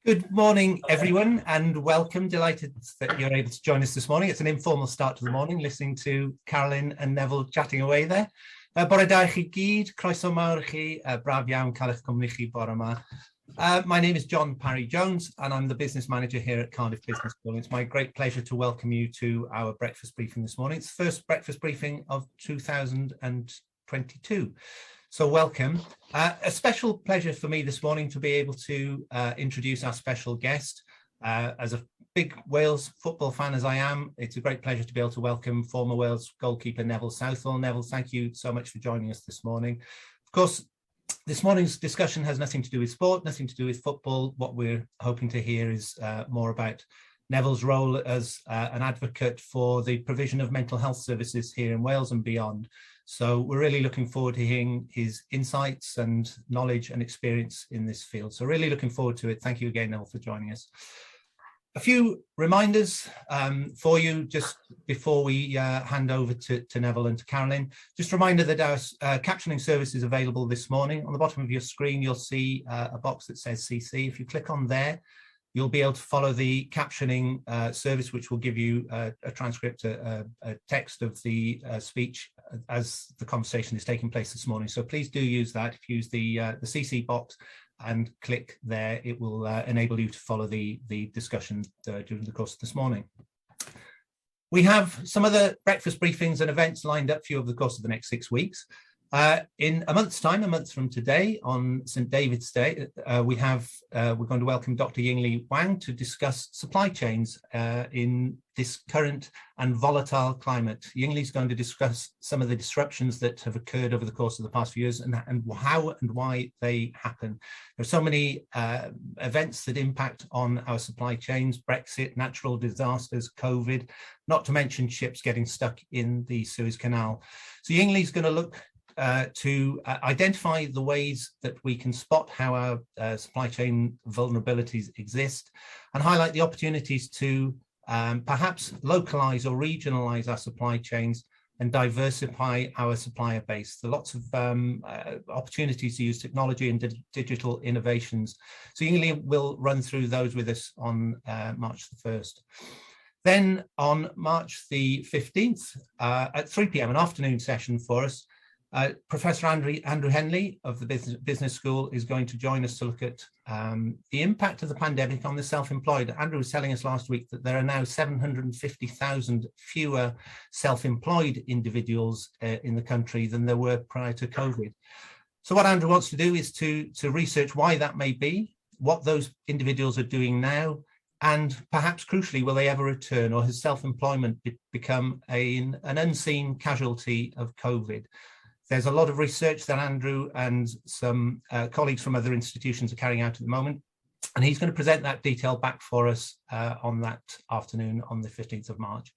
Good morning, everyone, and welcome. Delighted that you're able to join us this morning. It's an informal start to the morning, listening to Carolyn and Neville chatting away there. Bore da chi gyd, croeso mawr chi, braf iawn cael eich cwmni chi bore yma. My name is John Parry-Jones, and I'm the business manager here at Cardiff Business School. It's my great pleasure to welcome you to our breakfast briefing this morning. It's the first breakfast briefing of 2022. So welcome. A special pleasure for me this morning to be able to introduce our special guest. As a big Wales football fan as I am, it's a great pleasure to be able to welcome former Wales goalkeeper Neville Southall. Neville, thank you so much for joining us this morning. Of course, this morning's discussion has nothing to do with sport, nothing to do with football. What we're hoping to hear is more about Neville's role as an advocate for the provision of mental health services here in Wales and beyond. So we're really looking forward to hearing his insights and knowledge and experience in this field. So really looking forward to it. Thank you again, Neville, for joining us. A few reminders for you just before we hand over to Neville and to Carolyn. Just a reminder that our captioning service is available this morning. On the bottom of your screen, you'll see a box that says CC. If you click on there, you'll be able to follow the captioning service, which will give you a transcript, a text of the speech as the conversation is taking place this morning. So please do use that. If you use the CC box and click there, it will enable you to follow the discussion during the course of this morning. We have some other breakfast briefings and events lined up for you over the course of the next 6 weeks. In a month's time, a month from today, on St. David's Day, we're going to welcome Dr. Yingli Wang to discuss supply chains in this current and volatile climate. Yingli's going to discuss some of the disruptions that have occurred over the course of the past few years and how and why they happen. There are so many events that impact on our supply chains: Brexit, natural disasters, COVID, not to mention ships getting stuck in the Suez Canal. So Yingli's going to look to identify the ways that we can spot how our supply chain vulnerabilities exist and highlight the opportunities to perhaps localize or regionalize our supply chains and diversify our supplier base. There are lots of opportunities to use technology and digital innovations. So Yingli will run through those with us on March the 1st. Then on March the 15th at 3 p.m, an afternoon session for us, Professor Andrew Henley of the Business School is going to join us to look at the impact of the pandemic on the self-employed. Andrew was telling us last week that there are now 750,000 fewer self-employed individuals in the country than there were prior to COVID. So what Andrew wants to do is to research why that may be, what those individuals are doing now, and perhaps crucially, will they ever return, or has self-employment become an unseen casualty of COVID? There's a lot of research that Andrew and some colleagues from other institutions are carrying out at the moment, and he's going to present that detail back for us on that afternoon on the 15th of March.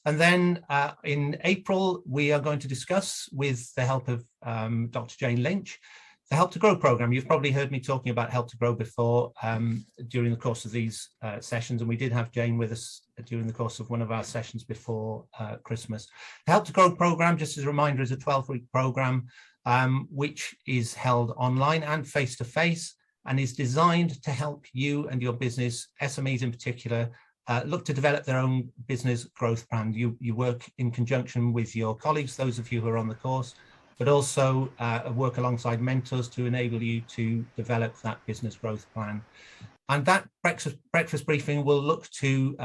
And then in April, we are going to discuss, with the help of Dr. Jane Lynch, the Help to Grow programme. You've probably heard me talking about Help to Grow before during the course of these sessions, and we did have Jane with us during the course of one of our sessions before Christmas. The Help to Grow programme, just as a reminder, is a 12-week programme which is held online and face-to-face and is designed to help you and your business, SMEs in particular, look to develop their own business growth plan. You work in conjunction with your colleagues, those of you who are on the course, but also work alongside mentors to enable you to develop that business growth plan. And that breakfast briefing will look to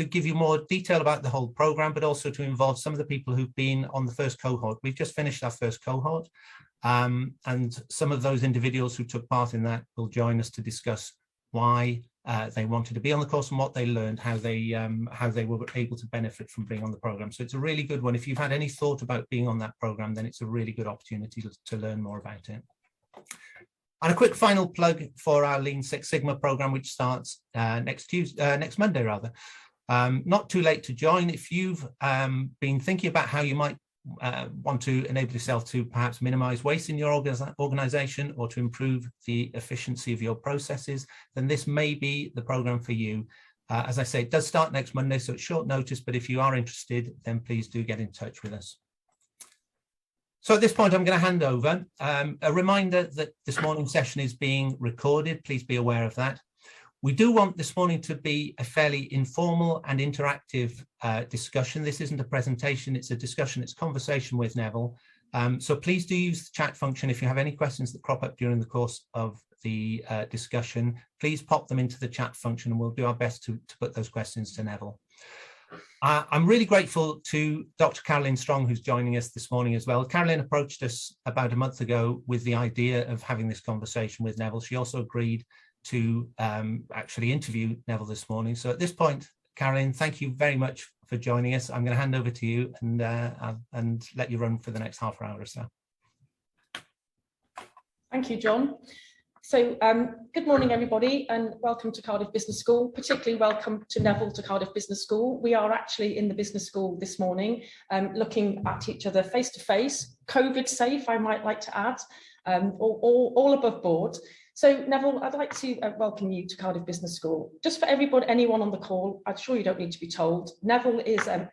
give you more detail about the whole programme, but also to involve some of the people who've been on the first cohort. We've just finished our first cohort, and some of those individuals who took part in that will join us to discuss why they wanted to be on the course and what they learned, how they were able to benefit from being on the programme. So it's a really good one. If you've had any thought about being on that programme, then it's a really good opportunity to learn more about it. And a quick final plug for our Lean Six Sigma programme, which starts next Monday rather. Not too late to join. If you've been thinking about how you might want to enable yourself to perhaps minimize waste in your organization or to improve the efficiency of your processes, then this may be the program for you. As I say, it does start next Monday, so it's short notice, but if you are interested, then please do get in touch with us. So at this point, I'm going to hand over. A reminder that this morning's session is being recorded. Please be aware of that. We do want this morning to be a fairly informal and interactive discussion. This isn't a presentation, it's a discussion, it's conversation with Neville. So please do use the chat function. If you have any questions that crop up during the course of the discussion, please pop them into the chat function and we'll do our best to put those questions to Neville. I'm really grateful to Dr. Caroline Strong, who's joining us this morning as well. Caroline approached us about a month ago with the idea of having this conversation with Neville. She also agreed to actually interview Neville this morning. So at this point, Caroline, thank you very much for joining us. I'm going to hand over to you and let you run for the next half hour or so. Thank you, John. So good morning, everybody, and welcome to Cardiff Business School. Particularly welcome to Neville to Cardiff Business School. We are actually in the business school this morning, looking at each other face to face, COVID safe, I might like to add, all above board. So Neville, I'd like to welcome you to Cardiff Business School. Just for everybody, anyone on the call, I'm sure you don't need to be told, Neville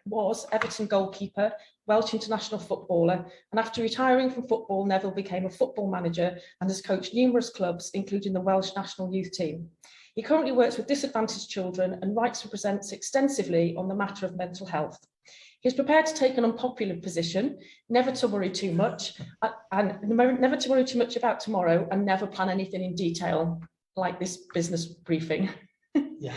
was Everton goalkeeper, Welsh international footballer, and after retiring from football, Neville became a football manager and has coached numerous clubs, including the Welsh national youth team. He currently works with disadvantaged children and writes and presents extensively on the matter of mental health. He's prepared to take an unpopular position, never to worry too much, and never to worry too much about tomorrow, and never plan anything in detail, like this business briefing. Yeah.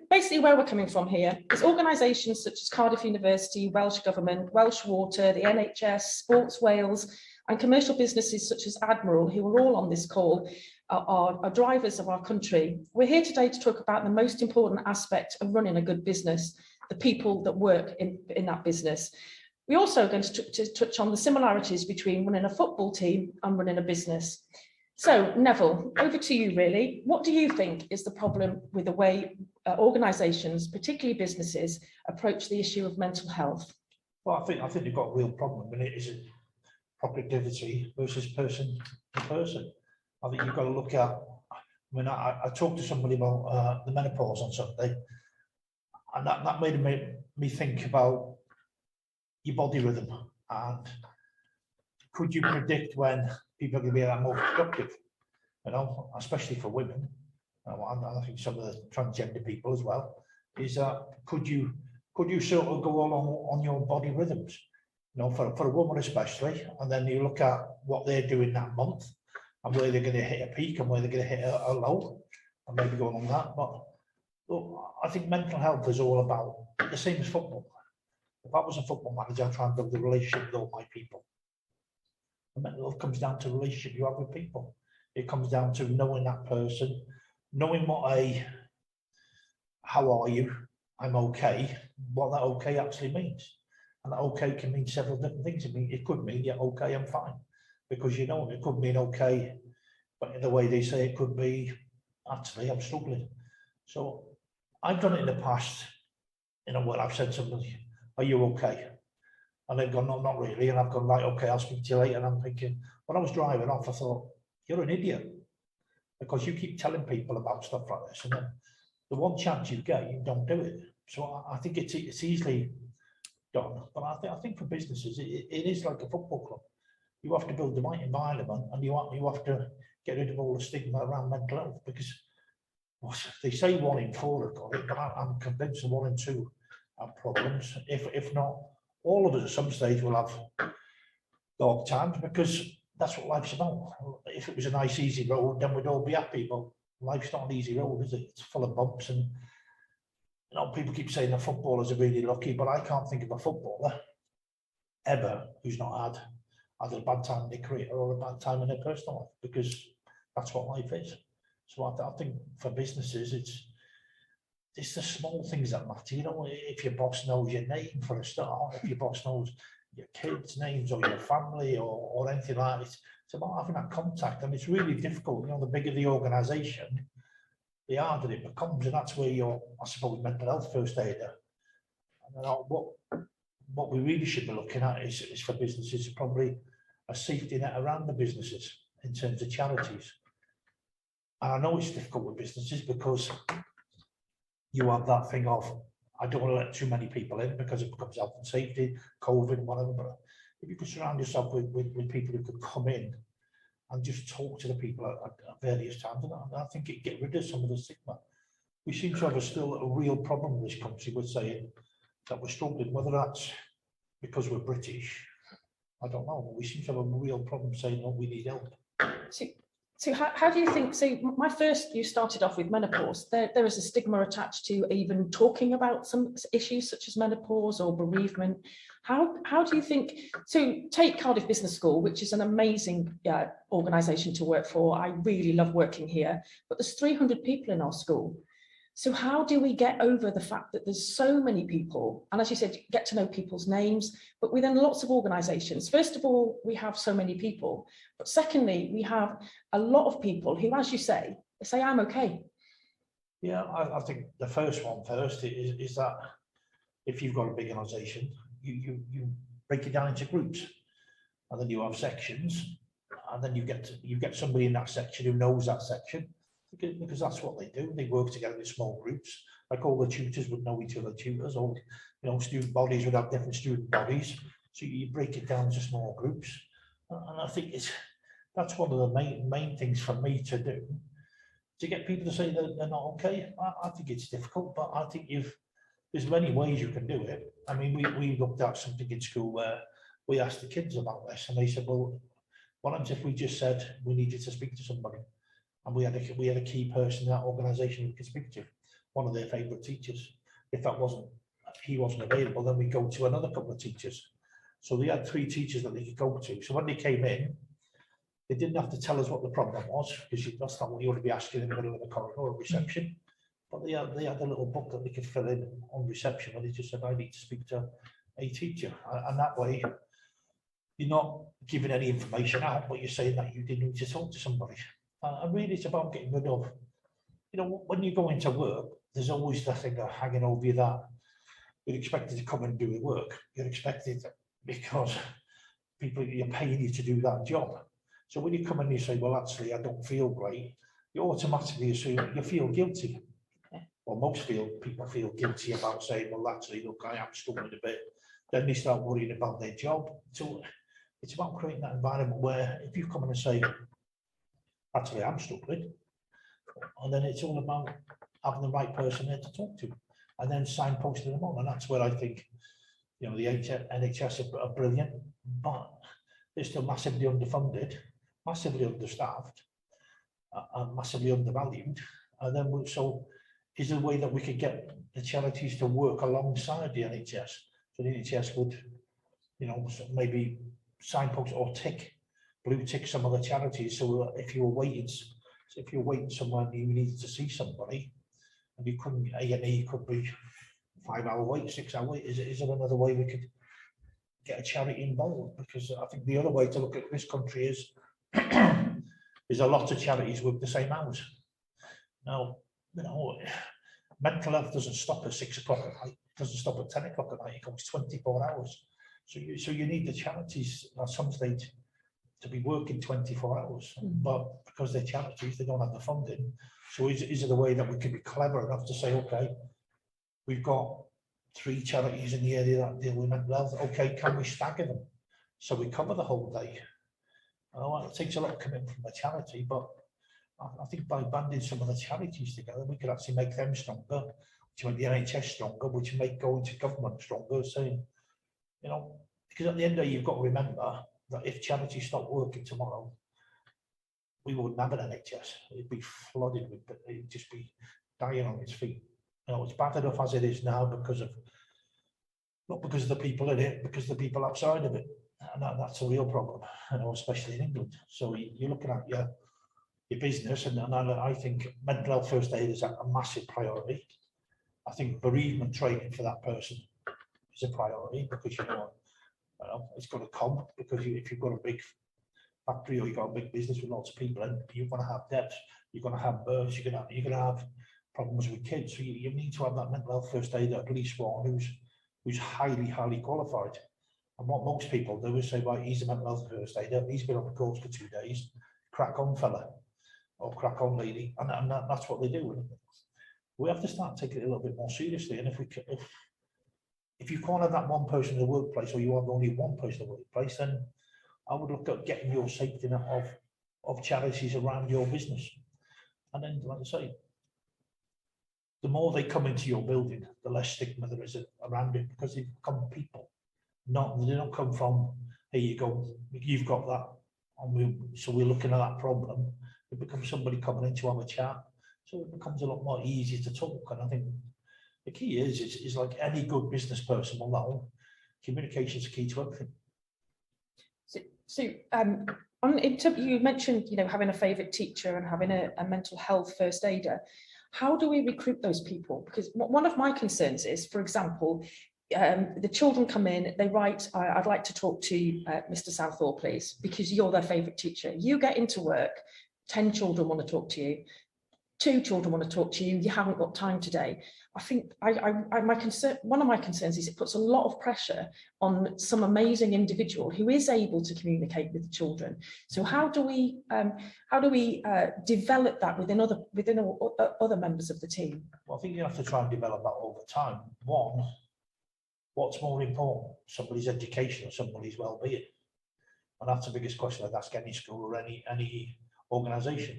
Basically, where we're coming from here is organisations such as Cardiff University, Welsh Government, Welsh Water, the NHS, Sports Wales, and commercial businesses such as Admiral, who are all on this call, are drivers of our country. We're here today to talk about the most important aspect of running a good business, the people that work in that business. We're also going to touch on the similarities between running a football team and running a business. So, Neville, over to you really. What do you think is the problem with the way organisations, particularly businesses, approach the issue of mental health? Well, I think you've got a real problem, and it is productivity versus person to person. I think you've got to look at, I talked to somebody about the menopause on Sunday, and that made me think about your body rhythm, and could you predict when people are going to be that more productive, especially for women, and I think some of the transgender people as well, is could you sort of go along on your body rhythms, for a woman especially, and then you look at what they're doing that month and where they're going to hit a peak and where they're going to hit a low, and maybe go along that. But look, I think mental health is all about the same as football. If I was a football manager, I'd try and build a relationship with all my people. And mental health comes down to the relationship you have with people. It comes down to knowing that person, knowing how are you, I'm okay, what that okay actually means. And that okay can mean several different things. It could mean, yeah, okay, I'm fine. Because it could mean okay, but in the way they say it could be, actually, I'm struggling. So I've done it in the past, where I've said to somebody, are you okay? And they've gone, no, not really. And I've gone, right, okay, I'll speak to you later. And I'm thinking, when I was driving off, I thought, you're an idiot. Because you keep telling people about stuff like this. And then the one chance you get, you don't do it. So I think it's easily done. But I think for businesses, it is like a football club. You have to build the right environment, and you have to get rid of all the stigma around mental health, because they say 1 in 4 have got it, but I'm convinced that 1 in 2 have problems. If not, all of us at some stage will have dark times, because that's what life's about. If it was a nice easy road, then we'd all be happy, but life's not an easy road, is it? It's full of bumps, and people keep saying the footballers are really lucky, but I can't think of a footballer ever who's not had either a bad time in their career or a bad time in their personal life, because that's what life is. So I think for businesses, it's the small things that matter. If your boss knows your name for a start, if your boss knows your kids' names or your family or anything like that, it's about having that contact. And it's really difficult. The bigger the organisation, the harder it becomes, and that's where your, I suppose, mental health first aider. And what we really should be looking at is for businesses probably a safety net around the businesses in terms of charities. And I know it's difficult with businesses because you have that thing of, I don't want to let too many people in because it becomes health and safety, COVID and whatever, but if you could surround yourself with people who could come in and just talk to the people at various times, and I think it'd get rid of some of the stigma. We seem to have still a real problem in this country with saying that we're struggling, whether that's because we're British, I don't know. We seem to have a real problem saying, oh, we need help. So how do you think, so you started off with menopause. There is a stigma attached to even talking about some issues such as menopause or bereavement. How do you think, so take Cardiff Business School, which is an amazing organisation to work for. I really love working here, but there's 300 people in our school. So how do we get over the fact that there's so many people, and as you said, get to know people's names, but within lots of organisations? First of all, we have so many people, but secondly, we have a lot of people who, as you say, they say, I'm okay. Yeah, I think the first one first is that if you've got a big organisation, you break it down into groups, and then you have sections, and then you get somebody in that section who knows that section. Because that's what they do. They work together in small groups. Like all the tutors would know each other tutors, or student bodies would have different student bodies. So you break it down into small groups, and I think that's one of the main things for me to do, to get people to say that they're not okay. I think it's difficult, but I think there's many ways you can do it. I mean, we looked at something in school where we asked the kids about this, and they said, well, what happens if we just said we needed to speak to somebody? And we had a key person in that organisation we could speak to, one of their favourite teachers. If he wasn't available, then we go to another couple of teachers. So they had 3 teachers that they could go to. So when they came in, they didn't have to tell us what the problem was, because that's not what you want to be asking in the middle of the corridor or reception. But they had a little book that they could fill in on reception, and they just said, I need to speak to a teacher. And that way, you're not giving any information out, but you're saying that you did need to talk to somebody. And really, it's about getting rid of, when you go into work, there's always that thing hanging over you that you're expected to come and do the work. You're expected because you're paying you to do that job. So when you come in and you say, well, actually, I don't feel great, you automatically assume you feel guilty. Well, most people feel guilty about saying, well, actually, look, I am struggling a bit. Then they start worrying about their job. So it's about creating that environment where if you come in and say, actually, I'm struggling, and then it's all about having the right person there to talk to, and then signposting them on. And that's where I think, the NHS are brilliant, but they're still massively underfunded, massively understaffed, and massively undervalued. And then so is there a way that we could get the charities to work alongside the NHS? So the NHS would, maybe signpost or blue tick some of the charities, so if you were waiting somewhere and you needed to see somebody and you couldn't, A&E could be 5-hour wait, 6-hour wait. Is there another way we could get a charity involved? Because I think the other way to look at this country is there's a lot of charities with the same hours. Now, mental health doesn't stop at 6 o'clock at night, it doesn't stop at 10 o'clock at night, it goes 24 hours. So you need the charities at some stage to be working 24 hours, but because they're charities, they don't have the funding. So is it a way that we can be clever enough to say, okay, we've got 3 charities in the area that deal with mental health, okay, can we stagger them so we cover the whole day? It takes a lot of commitment from the charity, but I think by banding some of the charities together, we could actually make them stronger, which make the NHS stronger, which make going to government stronger, saying, because at the end of the day, you've got to remember that if charities stop working tomorrow, we wouldn't have an NHS. It'd be flooded with, it'd just be dying on its feet. It's bad enough as it is now not because of the people in it, because of the people outside of it. And that's a real problem, especially in England. So you're looking at your business, and I think mental health first aid is a massive priority. I think bereavement training for that person is a priority, because it's got to come, because if you've got a big factory or you've got a big business with lots of people, and you're going to have deaths, you're going to have births, you're going to have problems with kids. So you need to have that mental health first aid, at least one who's highly qualified. And what most people do is say, right, he's a mental health first aider, he's been on the course for 2 days, crack on fella, or crack on lady, and that's what they do. We have to start taking it a little bit more seriously. And if you can't have that one person in the workplace, or you have only one person in the workplace, then I would look at getting your safety net of charities around your business. And then, like I say, the more they come into your building, the less stigma there is around it, because they become people. They don't come from, here you go, you've got that, so we're looking at that problem. It becomes somebody coming in to have a chat, so it becomes a lot more easy to talk. And I think the key is like any good business person will know, communication is key to everything. You mentioned, having a favourite teacher and having a mental health first aider. How do we recruit those people? Because one of my concerns is, for example, the children come in, they write, I'd like to talk to Mr. Southall, please, because you're their favourite teacher. You get into work, 10 children want to talk to you, 2 children want to talk to you, you haven't got time today. I think one of my concerns is it puts a lot of pressure on some amazing individual who is able to communicate with the children. So how do we develop that within other members of the team? Well, I think you have to try and develop that over time. One, what's more important, somebody's education or somebody's well-being? And that's the biggest question I'd ask any school or any organisation,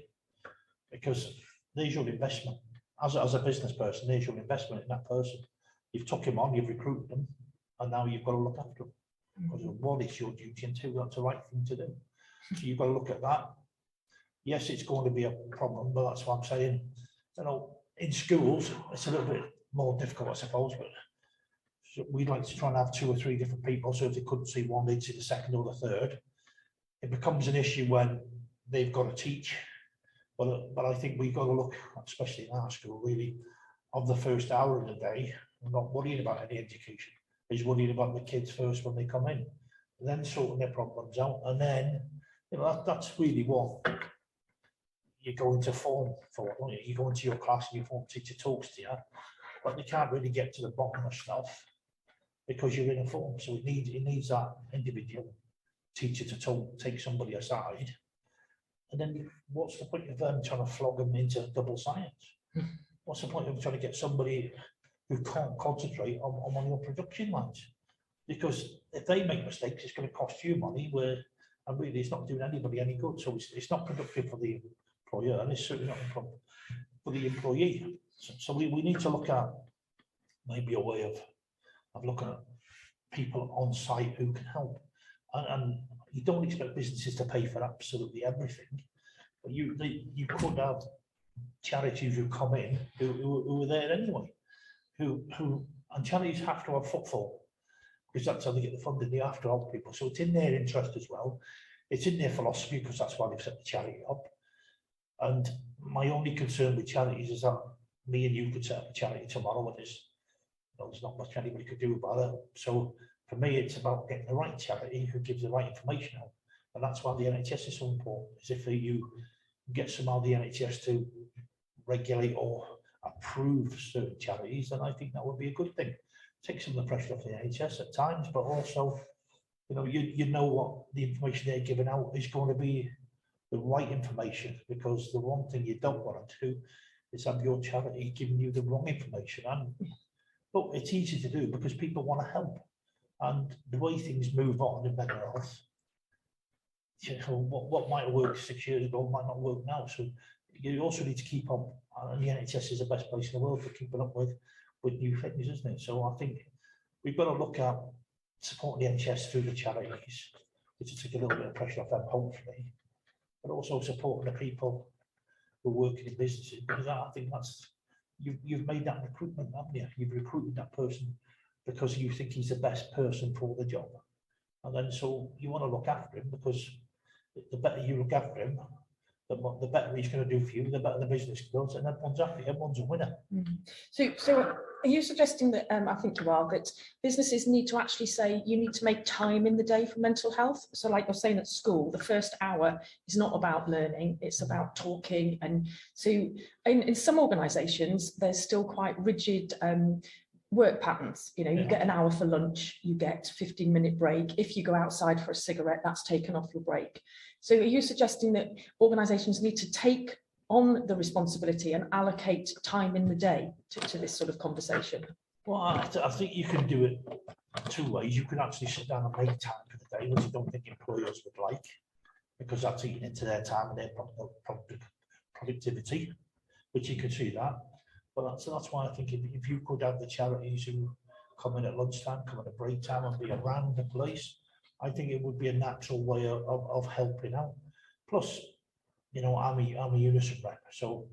because there's your investment. As a business person, there's your investment in that person. You've took him on, you've recruited them, and now you've got to look after them. Because one, it's your duty, and two, that's the right thing to do. So you've got to look at that. Yes, it's going to be a problem, but that's what I'm saying. In schools, it's a little bit more difficult, I suppose, but we'd like to try and have 2 or 3 different people, so if they couldn't see one, they'd see the second or the third. It becomes an issue when they've got to teach. But I think we've got to look, especially in our school, really, of the first hour of the day, not worrying about any education. He's worried about the kids first when they come in, and then sorting their problems out. And then, that's really what you go into form for, don't you? You go into your class and your form teacher talks to you, but they can't really get to the bottom of stuff because you're in a form. So it needs that individual teacher to take somebody aside. And then what's the point of them trying to flog them into double science? What's the point of trying to get somebody who can't concentrate on one of your production lines? Because if they make mistakes, it's going to cost you money, and really it's not doing anybody any good. So it's not productive for the employer, and it's certainly not for the employee. So we need to look at maybe a way of looking at people on site who can help. And you don't expect businesses to pay for absolutely everything, but you could have charities who come in who are there anyway, and charities have to have footfall, because that's how they get the funding. They have to help people, so it's in their interest as well. It's in their philosophy, because that's why they've set the charity up. And my only concern with charities is that me and you could set up a charity tomorrow, and there's not much anybody could do about it. So for me, it's about getting the right charity who gives the right information out. And that's why the NHS is so important, is if you get somehow the NHS to regulate or approve certain charities, then I think that would be a good thing. Take some of the pressure off the NHS at times, but also, you know what the information they're giving out is going to be the right information, because the one thing you don't want to do is have your charity giving you the wrong information. And look, it's easy to do because people want to help. And the way things move on in mental health, what might have worked 6 years ago might not work now. So you also need to keep up, and the NHS is the best place in the world for keeping up with new things, isn't it? So I think we've got to look at supporting the NHS through the charities, which will take a little bit of pressure off them, hopefully, but also supporting the people who are working in businesses, because I think that's, you've made that recruitment, haven't you? You've recruited that person because you think he's the best person for the job. And then so you want to look after him, because the better you look after him, the better he's going to do for you, the better the business goes, and everyone's happy, everyone's a winner. So are you suggesting that, I think you are, that businesses need to actually say you need to make time in the day for mental health? So like you're saying at school, the first hour is not about learning, it's about talking. And so in some organisations, there's still quite rigid work patterns. You get an hour for lunch, you get a 15-minute break. If you go outside for a cigarette, that's taken off your break. So are you suggesting that organisations need to take on the responsibility and allocate time in the day to this sort of conversation? Well, I think you can do it two ways. You can actually sit down and make time for the day, which I don't think employers would like, because that's eating into their time and their productivity, which you can see that. But that's why I think if you could have the charities who come in at lunchtime, come in at break time and be around the place, I think it would be a natural way of helping out. Plus, you know, I'm a unison rep, so,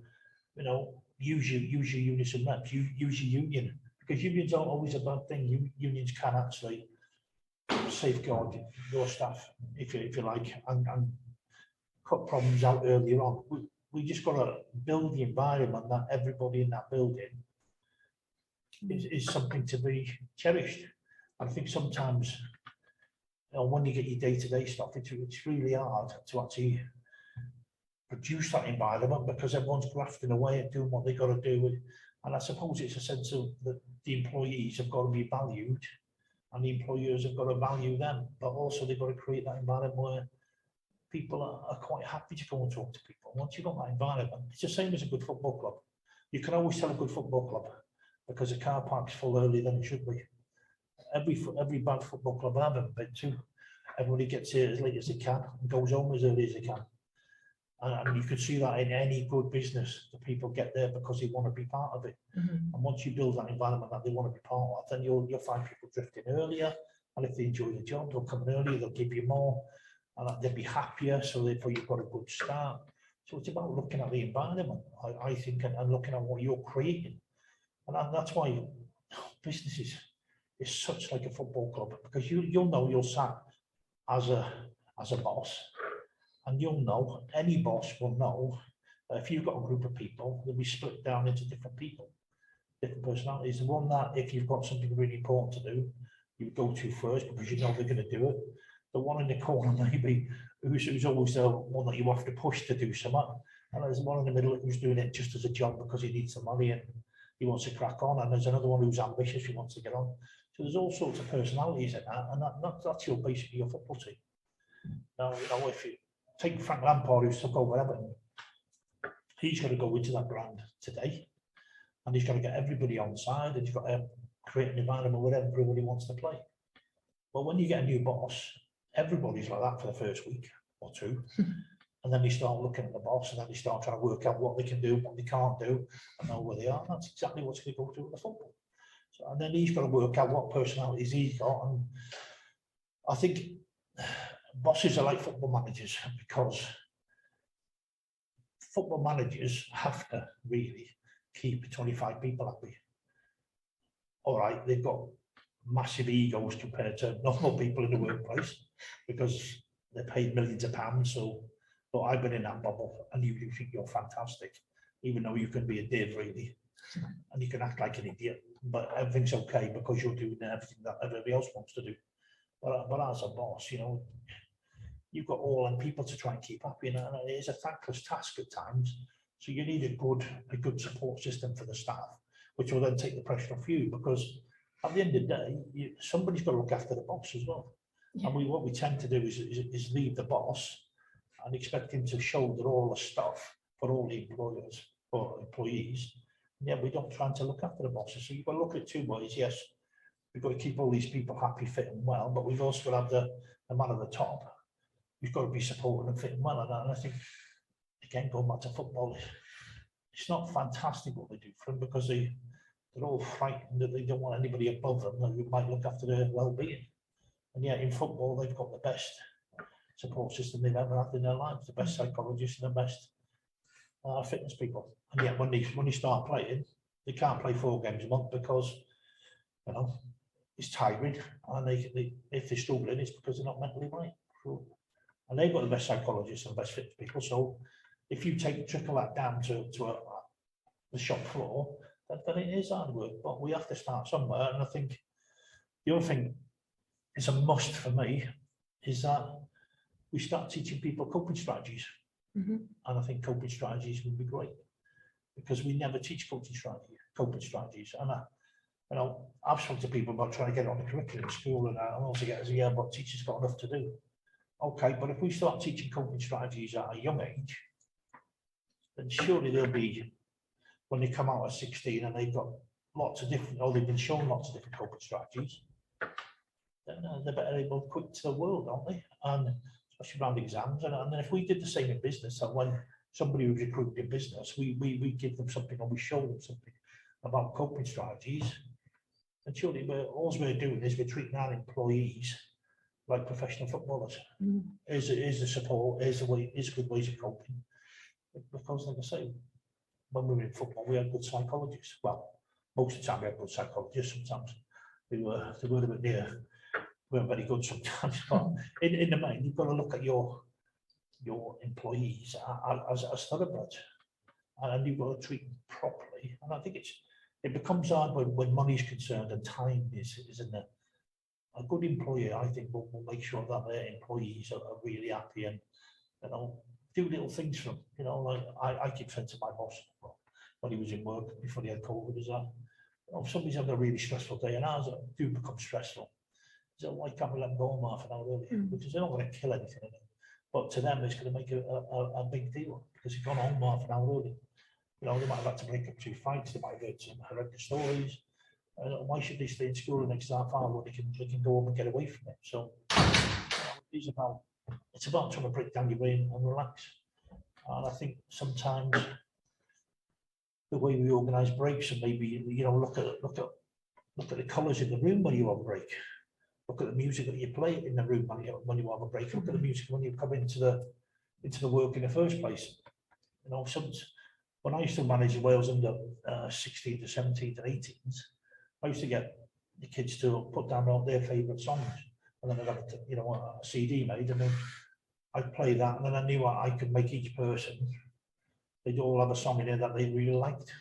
you know, use your unison reps, use your union, because unions aren't always a bad thing. Unions can actually safeguard your staff, if you like, and cut problems out earlier on. We just got to build the environment that everybody in that building is something to be cherished. I think sometimes, you know, when you get your day-to-day stuff, it's really hard to actually produce that environment because everyone's grafting away and doing what they got to do. And I suppose it's a sense of that the employees have got to be valued and the employers have got to value them, but also they've got to create that environment where people are quite happy to go and talk to people. Once you've got that environment, it's the same as a good football club. You can always tell a good football club because the car park's full earlier than it should be. Every bad football club I've ever been to, everybody gets here as late as they can and goes home as early as they can. And you can see that in any good business, the people get there because they want to be part of it. And once you build that environment that they want to be part of, then you'll find people drifting earlier. And if they enjoy the job, they'll come in earlier, they'll give you more, and they'll be happier. So therefore you've got a good start. So it's about looking at the environment, I think, and looking at what you're creating. And that's why business is such like a football club, because you'll know you're sat as a boss. And you'll know, any boss will know, that if you've got a group of people, they'll be split down into different people, different personalities. The one that, if you've got something really important to do, you go to first because you know they're going to do it. The one in the corner maybe, who's always the one that you have to push to do something. And there's one in the middle who's doing it just as a job because he needs some money and he wants to crack on. And there's another one who's ambitious, he wants to get on. So there's all sorts of personalities in that, and that's your basically your football team. Now, you know, if you take Frank Lampard, who's took over Everton, he's got to go into that brand today, and he's got to get everybody on side, and he's got to create an environment where everybody wants to play. But when you get a new boss, everybody's like that for the first week or two, and then they start looking at the boss, and then they start trying to work out what they can do, what they can't do, and know where they are. And that's exactly what's going to go to with the football. So, and then he's got to work out what personalities he's got, and I think bosses are like football managers, because football managers have to really keep 25 people happy. All right, they've got massive egos compared to normal people in the workplace because they're paid millions of pounds. So, but I've been in that bubble, and you think you're fantastic, even though you can be a div really, and you can act like an idiot, but everything's okay because you're doing everything that everybody else wants to do. But as a boss, you know, you've got all them people to try and keep happy, and it is a thankless task at times. So you need a good support system for the staff, which will then take the pressure off you, because at the end of the day, somebody's got to look after the boss as well. Yeah. And what we tend to do is leave the boss and expect him to shoulder all the stuff for all the employers or employees. And yet we don't try to look after the bosses. So you've got to look at it two ways. Yes, we've got to keep all these people happy, fit and well, but we've also got to have the man at the top. We've got to be supported and fitting well. And I think, again, going back to football, it's not fantastic what they do for them, because they're all frightened that they don't want anybody above them that might look after their well-being. And yet in football, they've got the best support system they've ever had in their lives, the best psychologists and the best fitness people. And yet when they start playing, they can't play 4 games a month because, you know, it's tiring. And if they're struggling, it's because they're not mentally right. So, and they've got the best psychologists and the best fit people. So if you trickle that down to the shop floor, then it is hard work. But we have to start somewhere. And I think the other thing is a must for me is that we start teaching people coping strategies. And I think coping strategies would be great, because we never teach coping strategies. And you know, I've spoken to people about trying to get on the curriculum in school, and I also get as but teachers got enough to do. Okay, but if we start teaching coping strategies at a young age, then surely they'll be, when they come out at 16 and they've got lots of different, or they've been shown lots of different coping strategies, then they're better able to quit to the world, aren't they? And especially around exams. And then if we did the same in business, that when somebody was recruiting in business, we give them something, or we show them something about coping strategies. And surely all we're doing is we're treating our employees like professional footballers. Is the support, is good ways of coping. Because like I say, when we were in football, we had good psychologists. Well, most of the time we had good psychologists. Sometimes they were a bit near, weren't very good sometimes. But in the main, you've got to look at your employees as thoroughbreds, and you've got to treat them properly. And I think it becomes hard when money is concerned and time isn't there. A good employer, I think, will make sure that their employees are really happy and, you know, do little things for them. You know, like I keep saying to my boss when he was in work before he had COVID, is that, you know, if somebody's having a really stressful day, and ours do become stressful, so why can't we let them go home half an hour early? Because they're not going to kill anything in it. But to them, it's going to make a big deal because you've gone home half an hour early. You know, they might have had to break up 2 fights, they might have heard some horrendous stories. Why should they stay in school the next half hour when they can go home and get away from it? So it's about trying to break down your brain and relax. And I think sometimes the way we organise breaks, and maybe, you know, look at the colours in the room when you have a break. Look at the music that you play in the room when you have a break. Look at the music when you come into the work in the first place. You know, when I used to manage Wales under 16 to 17 to 18s, I used to get the kids to put down all their favourite songs, and then I'd have a CD made, and then I'd play that, and then I knew I could make each person, they'd all have a song in there that they really liked.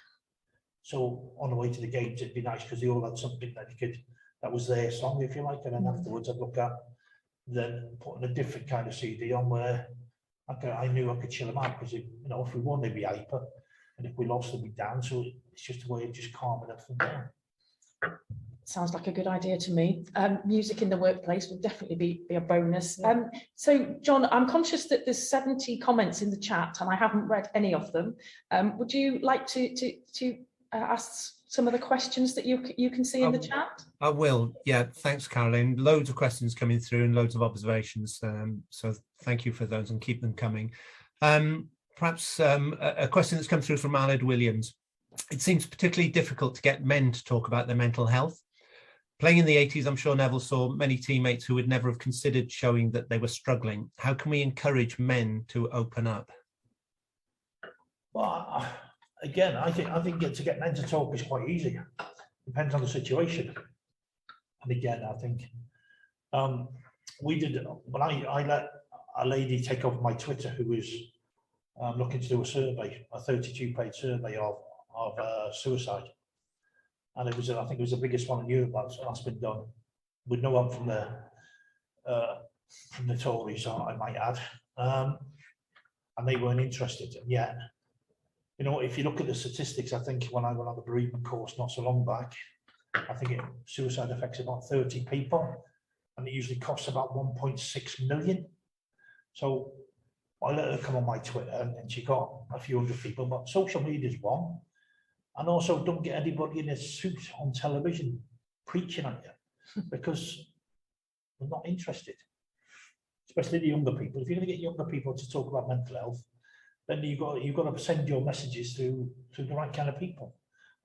So on the way to the games, it'd be nice because they all had something that was their song, if you like, and then afterwards I'd look at then putting a different kind of CD on where I knew I could chill them out, because if we won, they'd be hyper, and if we lost, they'd be down. So it's just a way of just calming them down. Sounds like a good idea to me. Music in the workplace will definitely be a bonus. Yeah. So, John, I'm conscious that there's 70 comments in the chat, and I haven't read any of them. Would you like to ask some of the questions that you can see in the chat? I will. Yeah, thanks, Caroline. Loads of questions coming through and loads of observations. So thank you for those, and keep them coming. Perhaps a question that's come through from Aled Williams. It seems particularly difficult to get men to talk about their mental health. Playing in the 80s, I'm sure Neville saw many teammates who would never have considered showing that they were struggling. How can we encourage men to open up? Well, again, I think to get men to talk is quite easy. Depends on the situation. And again, I think we did, when I let a lady take over my Twitter who was looking to do a survey, a 32-page survey of suicide. And I think it was the biggest one in Europe that's been done, with no one from the Tories, I might add. And they weren't interested. And yet, you know, if you look at the statistics, I think when I went on the bereavement course not so long back, I think suicide affects about 30 people, and it usually costs about 1.6 million. So I let her come on my Twitter, and she got a few hundred people, but social media is one. And also, don't get anybody in a suit on television preaching at you, because they're not interested, especially the younger people. If you're going to get younger people to talk about mental health, then you've got to send your messages to the right kind of people.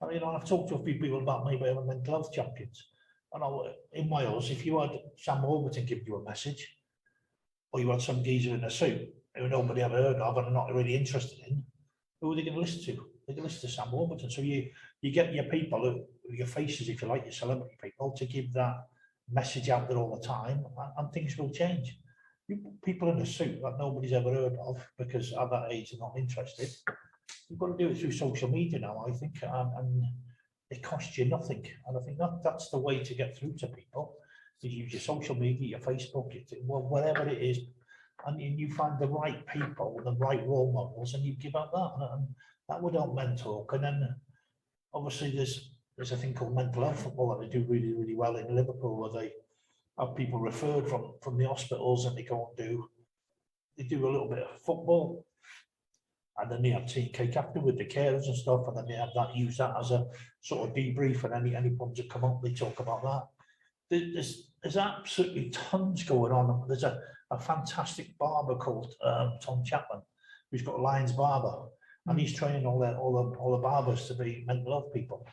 And, you know, I've talked to a few people about maybe having mental health champions. And in Wales, if you had Sam Warburton giving you a message, or you had some geezer in a suit who nobody ever heard of and are not really interested in, who are they going to listen to? They're going to listen to Sam Warburton. So you get your people, your faces, if you like, your celebrity people, to give that message out there all the time, and things will change. People in a suit that nobody's ever heard of, because at that age they're not interested. You've got to do it through social media now, I think, and it costs you nothing. And I think that's the way to get through to people, is use your social media, your Facebook, whatever it is, and you find the right people, the right role models, and you give out that, and that would help men talk. And then obviously there's a thing called mental health football that they do really, really well in Liverpool, where they have people referred from the hospitals, and they do a little bit of football. and then they have tea and cake after with the carers and stuff, and then they have that, use that as a sort of debrief, and any problems that come up, they talk about that. There's absolutely tons going on. There's a fantastic barber called Tom Chapman, who's got Lions Barber, and he's training all the barbers to be mental health people,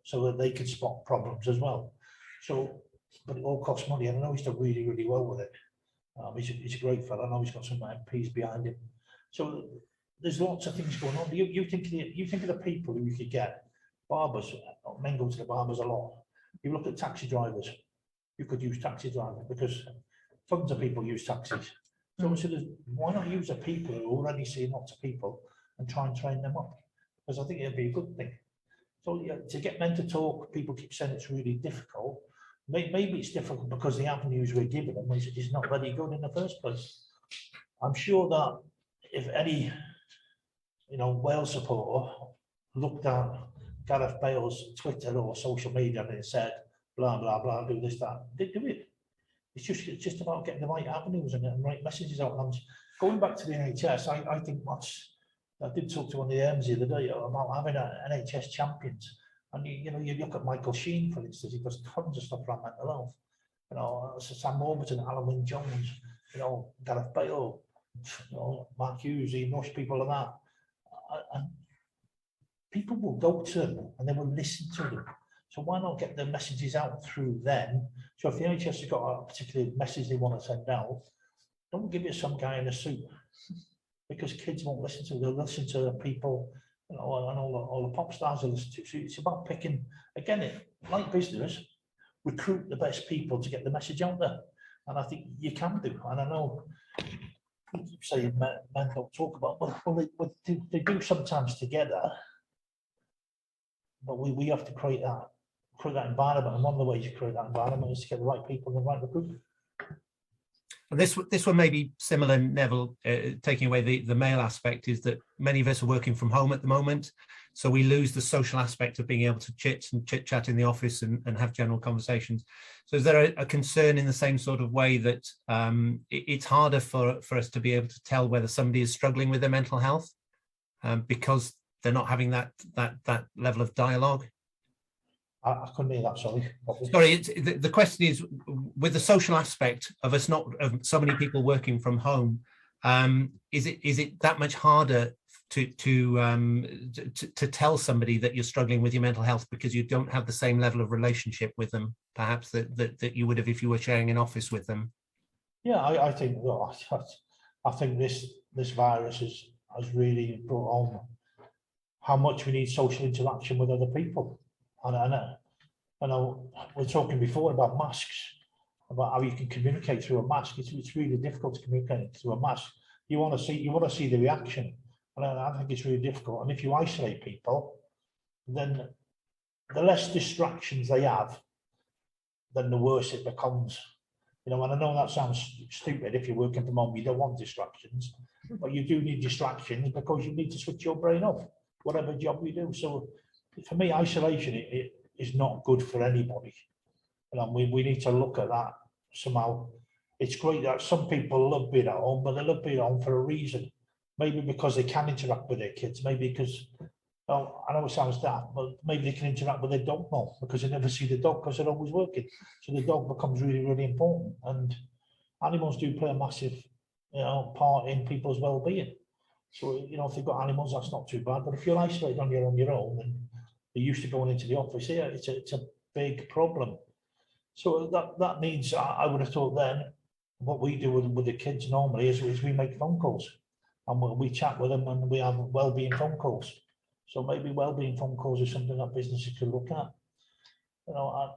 so that they can spot problems as well. So, but it all costs money, and I know he's done really, really well with it. He's a great fella. I know he's got some MPs behind him. So there's lots of things going on. You think of the people who you could get. Barbers, men go to the barbers a lot. You look at taxi drivers. You could use taxi drivers because tons of people use taxis. So why not use the people who are already seeing lots of people and try and train them up? Because I think it'd be a good thing. So yeah, to get men to talk, people keep saying it's really difficult. Maybe it's difficult because the avenues we're giving them is not very good in the first place. I'm sure that if any, Wales supporter looked at Gareth Bale's Twitter or social media and it said, blah, blah, blah, do this, that, they do it. It's just about getting the right avenues and right messages out. And going back to the NHS, I think I did talk to one of the EMs the other day about having an NHS champions. And you look at Michael Sheen, for instance, he does tons of stuff around mental health. Sam Warburton, Alan Wynne Jones, Gareth Bale, Mark Hughes, Ian Rush, people like that. And people will go to them and they will listen to them. So why not get the messages out through them? So if the NHS has got a particular message they want to send out, don't give it some guy in a suit, because kids won't listen to it. They'll listen to the people, and all the pop stars will listen to. So it's about picking, again, like business, recruit the best people to get the message out there. And I think you can do. And I know you keep saying men don't talk about, well, they do sometimes together, but we have to create that environment. And one of the ways you create that environment is to get the right people and the right recruitment. And this one may be similar, Neville, taking away the male aspect, is that many of us are working from home at the moment. So we lose the social aspect of being able to chit chat in the office and have general conversations. So is there a concern in the same sort of way that it's harder for us to be able to tell whether somebody is struggling with their mental health because they're not having that level of dialogue? I couldn't hear that, sorry. Sorry, the question is, with the social aspect of us of so many people working from home, is it that much harder to tell somebody that you're struggling with your mental health because you don't have the same level of relationship with them, perhaps that you would have if you were sharing an office with them? Yeah, I think this virus has really brought on how much we need social interaction with other people. And I know we're talking before about masks, about how you can communicate through a mask. It's really difficult to communicate through a mask. You want to see the reaction, and I think it's really difficult. And if you isolate people, then the less distractions they have, then the worse it becomes. And I know that sounds stupid. If you're working from home, you don't want distractions, but you do need distractions because you need to switch your brain off, whatever job you do. So for me, isolation it is not good for anybody. We need to look at that somehow. It's great that some people love being at home, but they love being at home for a reason. Maybe because they can interact with their kids, maybe because, well, I know it sounds daft, but maybe they can interact with their dog more because they never see the dog because they're always working. So the dog becomes really, really important. And animals do play a massive, part in people's well-being. So, if you've got animals, that's not too bad. But if you're isolated on your own and you're used to going into the office here, it's a big problem. So that means, I would have thought then, what we do with the kids normally is we make phone calls and we chat with them and we have well-being phone calls. So maybe well-being phone calls is something that businesses could look at.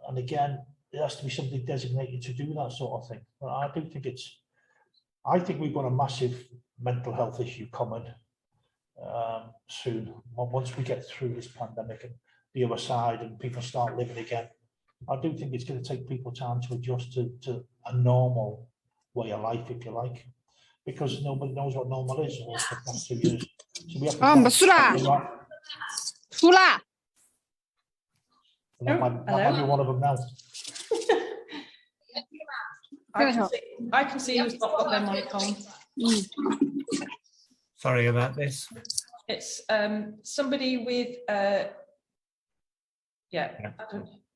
And again, there has to be something designated to do that sort of thing. But I think we've got a massive mental health issue coming soon. Once we get through this pandemic and the other side and people start living again, I do think it's going to take people time to adjust to a normal way of life, if you like, because nobody knows what normal is for the past 2 years. So we have to Sula. I might be one of them now. I can see who's not got their mic on. Sorry about this. It's somebody with,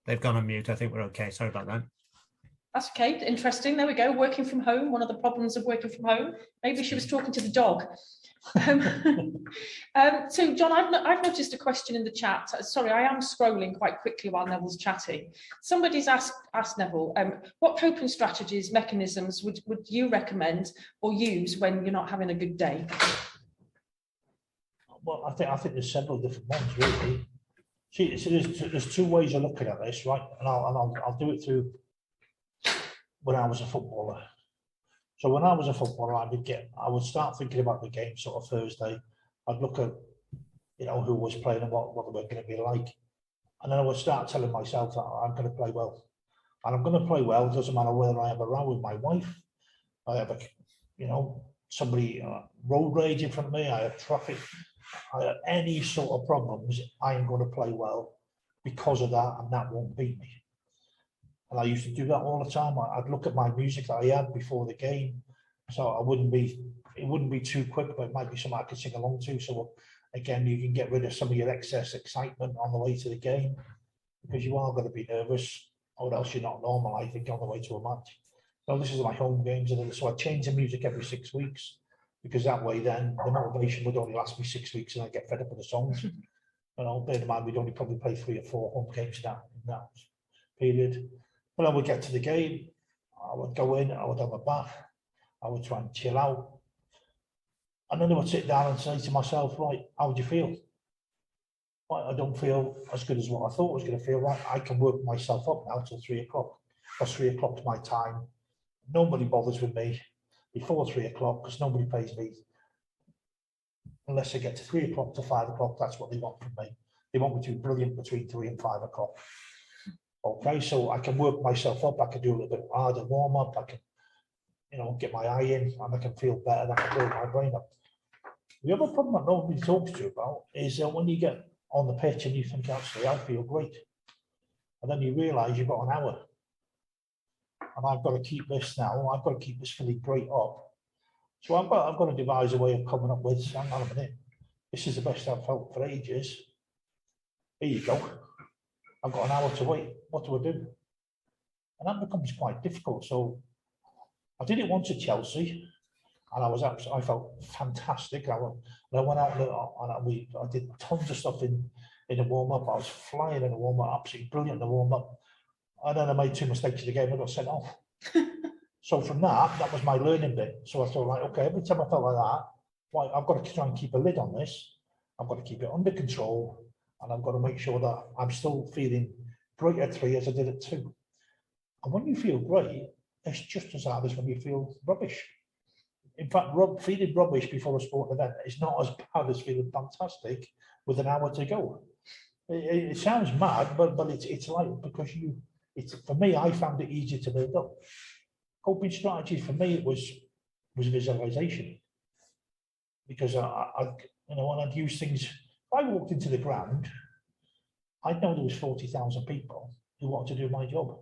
They've gone on mute. I think we're okay. Sorry about that. That's okay. Interesting. There we go. Working from home. One of the problems of working from home. Maybe she was talking to the dog. So, John, I've noticed a question in the chat. Sorry, I am scrolling quite quickly while Neville's chatting. Somebody's asked Neville, what coping strategies, mechanisms would you recommend or use when you're not having a good day? Well, I think there's several different ones, really. See, there's two ways of looking at this, right? And I'll do it through when I was a footballer. So when I was a footballer, I would start thinking about the game sort of Thursday. I'd look at, who was playing and what they were going to be like. And then I would start telling myself that I'm going to play well. And I'm going to play well. It doesn't matter whether I have a row with my wife, I have somebody road rage in front of me, I have traffic, I have any sort of problems, I am going to play well because of that, and that won't beat me. And I used to do that all the time. I'd look at my music that I had before the game, so it wouldn't be too quick, but it might be something I could sing along to. So again, you can get rid of some of your excess excitement on the way to the game, because you are going to be nervous, or else you're not normal, I think, on the way to a match. So this is my home games, and so I change the music every 6 weeks, because that way then the motivation would only last me 6 weeks, and I get fed up with the songs. Bear in mind we'd only probably play 3 or 4 home games in that period. When I would get to the game, I would go in, I would have a bath, I would try and chill out. And then I would sit down and say to myself, right, how would you feel? Right, I don't feel as good as what I thought I was going to feel. Right, I can work myself up now till 3 o'clock. That's 3 o'clock to my time. Nobody bothers with me before 3 o'clock, because nobody pays me unless I get to 3 o'clock to 5 o'clock. That's what they want from me. They want me to be brilliant between 3 and 5 o'clock. Okay, so I can work myself up. I can do a little bit harder warm up. I can, get my eye in, and I can feel better. And I can build my brain up. The other problem that nobody talks to you about is when you get on the pitch and you think, actually, I feel great, and then you realise you've got an hour, and I've got to keep this now. I've got to keep this feeling great up. So I've got to devise a way of coming up with, hang on a minute, this is the best I've felt for ages. Here you go. I've got an hour to wait. What do I do? And that becomes quite difficult. So I did it once at Chelsea, and I felt fantastic. I went out and I did tons of stuff in the warm up. I was flying in the warm up, absolutely brilliant in the warm up. And then I made 2 mistakes in the game. I got sent off. So from that was my learning bit. So I thought, right, okay, every time I felt like that, right, I've got to try and keep a lid on this. I've got to keep it under control. And I've got to make sure that I'm still feeling great at 3 as I did at 2. And when you feel great, it's just as hard as when you feel rubbish. In fact, feeling rubbish before a sporting event is not as bad as feeling fantastic with an hour to go. It sounds mad, but it's like, because for me, I found it easier to build up. Coping strategy for me was visualization, because when I'd use things. If I walked into the ground, I'd know there was 40,000 people who wanted to do my job.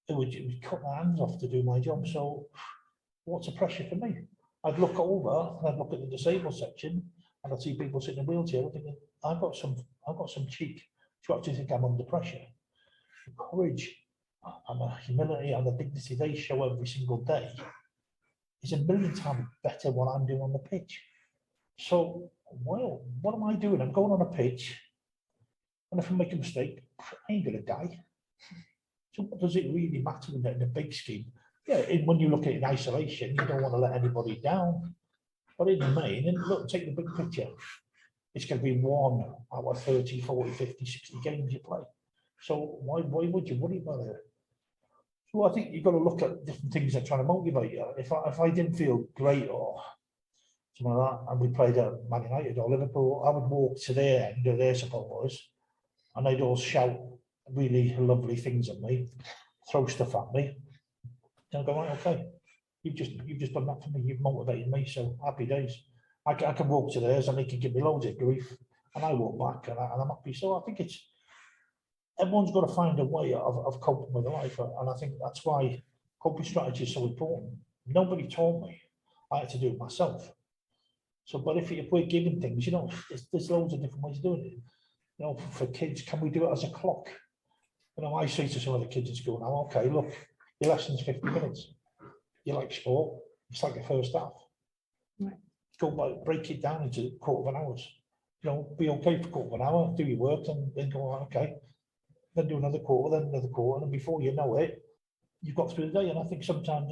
It would cut their hands off to do my job. So what's the pressure for me? I'd look over and I'd look at the disabled section, and I'd see people sitting in a wheelchair. I'm thinking, I've got some cheek to actually think I'm under pressure. The courage and the humility and the dignity they show every single day is a million times better than what I'm doing on the pitch. So, well, what am I doing? I'm going on a pitch, and if I make a mistake, I ain't going to die. So what does it really matter in the big scheme? Yeah, when you look at it in isolation, you don't want to let anybody down. But in the main, and look, take the big picture. It's going to be 1 out of 30, 40, 50, 60 games you play. So why would you worry about it? So I think you've got to look at different things that are trying to motivate you. If I didn't feel great or something like that, and we played at Man United or Liverpool, I would walk to their end of their supporters, and they'd all shout really lovely things at me, throw stuff at me, and I go, right, okay, you've just done that for me, you've motivated me, so happy days. I can walk to theirs and they can give me loads of grief, and I walk back and I'm happy. So I think everyone's got to find a way of coping with life, and I think that's why coping strategy is so important. Nobody told me. I had to do it myself. So, but if we're given things, you know, there's loads of different ways of doing it. You know, for kids, can we do it as a clock? You know, I say to some of the kids at school now, okay, look, your lesson's 50 minutes. You like sport, it's like the first half. Right. Go by, break it down into quarter of an hour. You know, be okay for quarter of an hour, do your work, and then go on, okay. Then do another quarter, then another quarter, and before you know it, you've got through the day. And I think sometimes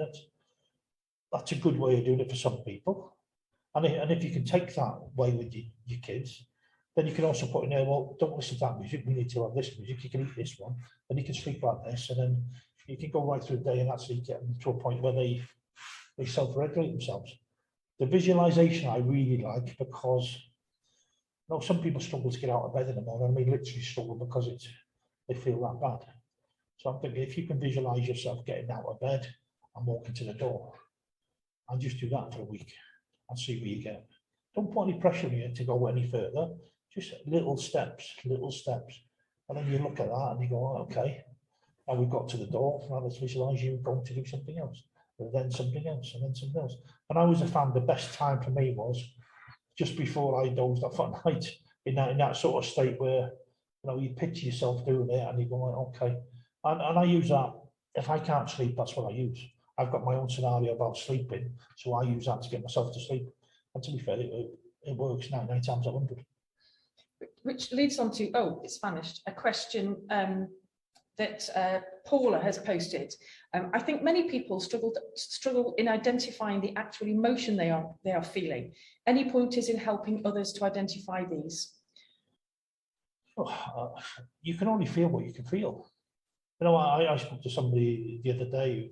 that's a good way of doing it for some people. And if you can take that way with your kids, then you can also put in there, well, don't listen to that music, we need to have this music, you can eat this one, and you can sleep like this, and then you can go right through the day and actually get them to a point where they self-regulate themselves. The visualization I really like, because you know, some people struggle to get out of bed in the morning. I mean, literally struggle because they feel that bad. So I'm thinking, if you can visualize yourself getting out of bed and walking to the door, and just do that for a week and see where you get. Don't put any pressure on you to go any further. Just little steps. And then you look at that and you go, oh, okay, now we've got to the door. Now let's visualize you going to do something else, and then something else, and then something else. And I was found the best time for me was just before I dozed off at night, in that sort of state where, you know, you picture yourself doing it and you go, like, okay. And I use that. If I can't sleep, that's what I use. I've got my own scenario about sleeping, so I use that to get myself to sleep. And to be fair, it works 99 times out of 100. Which leads on to, oh, it's vanished, a question that Paula has posted. I think many people struggle in identifying the actual emotion they are feeling. Any pointers in helping others to identify these? You can only feel what you can feel. You know, I spoke to somebody the other day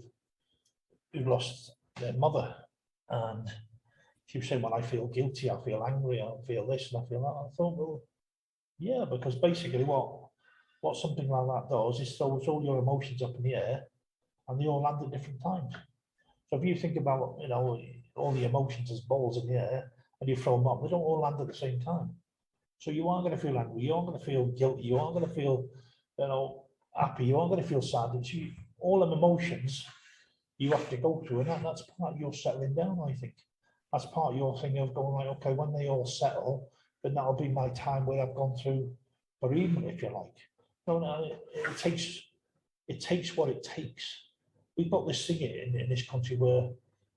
who lost their mother, and she was saying, well, I feel guilty, I feel angry, I feel this and I feel that. I thought, well, yeah, because basically what something like that does is throws all your emotions up in the air and they all land at different times. So if you think about, you know, all the emotions as balls in the air and you throw them up, they don't all land at the same time. So you are going to feel angry, you are going to feel guilty, you are going to feel, you know, happy, you are going to feel sad. It's all them emotions you have to go through, and that's part of your settling down, I think. That's part of your thing of going like, okay, when they all settle, then that'll be my time where I've gone through bereavement, if you like. No, it takes what it takes. We've got this thing in this country where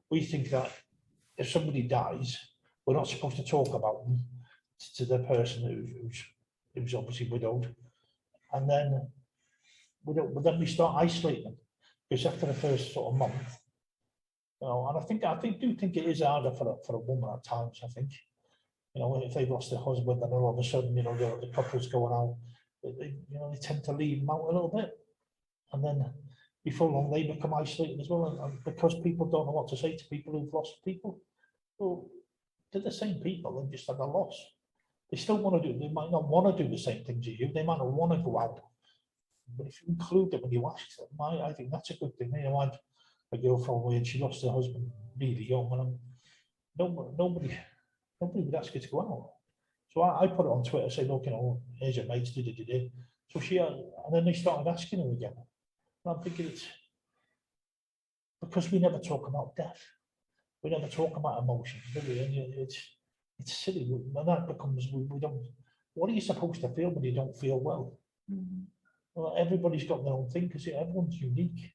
we think that if somebody dies, we're not supposed to talk about them to the person who's obviously widowed, and then we start isolating them, because after the first sort of month, you know, and I do think it is harder for a woman at times. I think, you know, if they've lost their husband and all of a sudden, you know, the couple's going out, they tend to leave them out a little bit, and then before long they become isolated as well, and because people don't know what to say to people who've lost people. Well, they're the same people, they've just had a loss. They still want to do, they might not want to do the same things as you, they might not want to go out, but if you include them when you ask them, I think that's a good thing. You know, I had a girlfriend where she lost her husband really young, and nobody would ask her to go out. So I put it on Twitter, say, look, you know, here's your mates, did. So and then they started asking her again. And I'm thinking, it's because we never talk about death. We never talk about emotions, do we? And it's silly. When that becomes, we don't, what are you supposed to feel when you don't feel well? Mm-hmm. Well, everybody's got their own thing, because everyone's unique.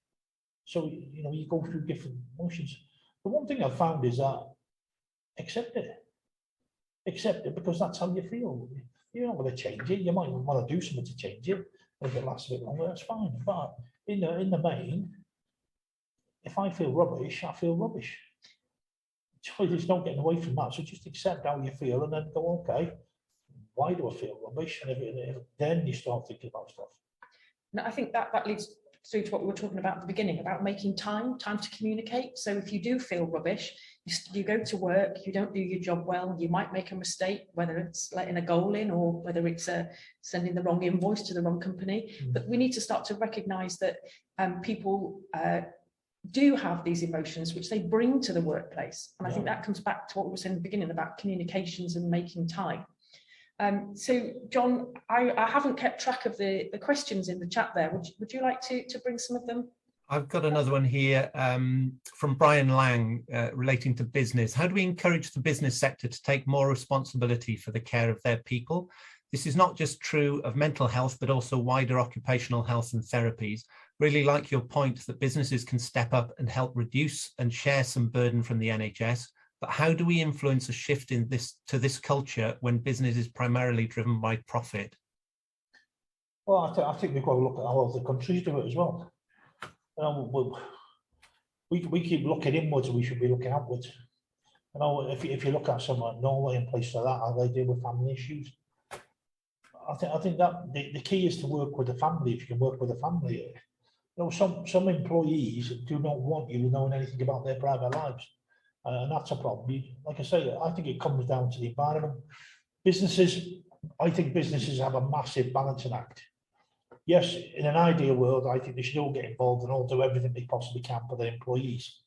So, you know, you go through different emotions. The one thing I've found is that accept it, because that's how you feel. You're not going to change it. You might want to do something to change it. If it lasts a bit longer, that's fine. But in the main, if I feel rubbish, I feel rubbish. So there's no getting away from that. So just accept how you feel and then go, okay, why do I feel rubbish? And then you start thinking about stuff. No, I think that leads through to what we were talking about at the beginning, about making time to communicate. So if you do feel rubbish, you go to work, you don't do your job well, you might make a mistake, whether it's letting a goal in or whether it's sending the wrong invoice to the wrong company. But we need to start to recognise that people do have these emotions which they bring to the workplace. And I think that comes back to what we were saying in the beginning about communications and making time. So, John, I haven't kept track of the questions in the chat there. Would you like to bring some of them I've got another one here from Brian Lang relating to business. How do we encourage the business sector to take more responsibility for the care of their people? This is not just true of mental health, but also wider occupational health and therapies. Really like your point that businesses can step up and help reduce and share some burden from the NHS. But how do we influence a shift in this culture when business is primarily driven by profit? Well, I think we've got to look at how other countries do it as well. We keep looking inwards, and we should be looking outwards. If you look at somewhere like Norway and places like that, how they deal with family issues, I think that the key is to work with the family. If you can work with the family, some employees do not want you knowing anything about their private lives, and that's a problem. Like I say, I think it comes down to the environment. I think businesses have a massive balancing act. Yes, in an ideal world, I think they should all get involved and all do everything they possibly can for their employees.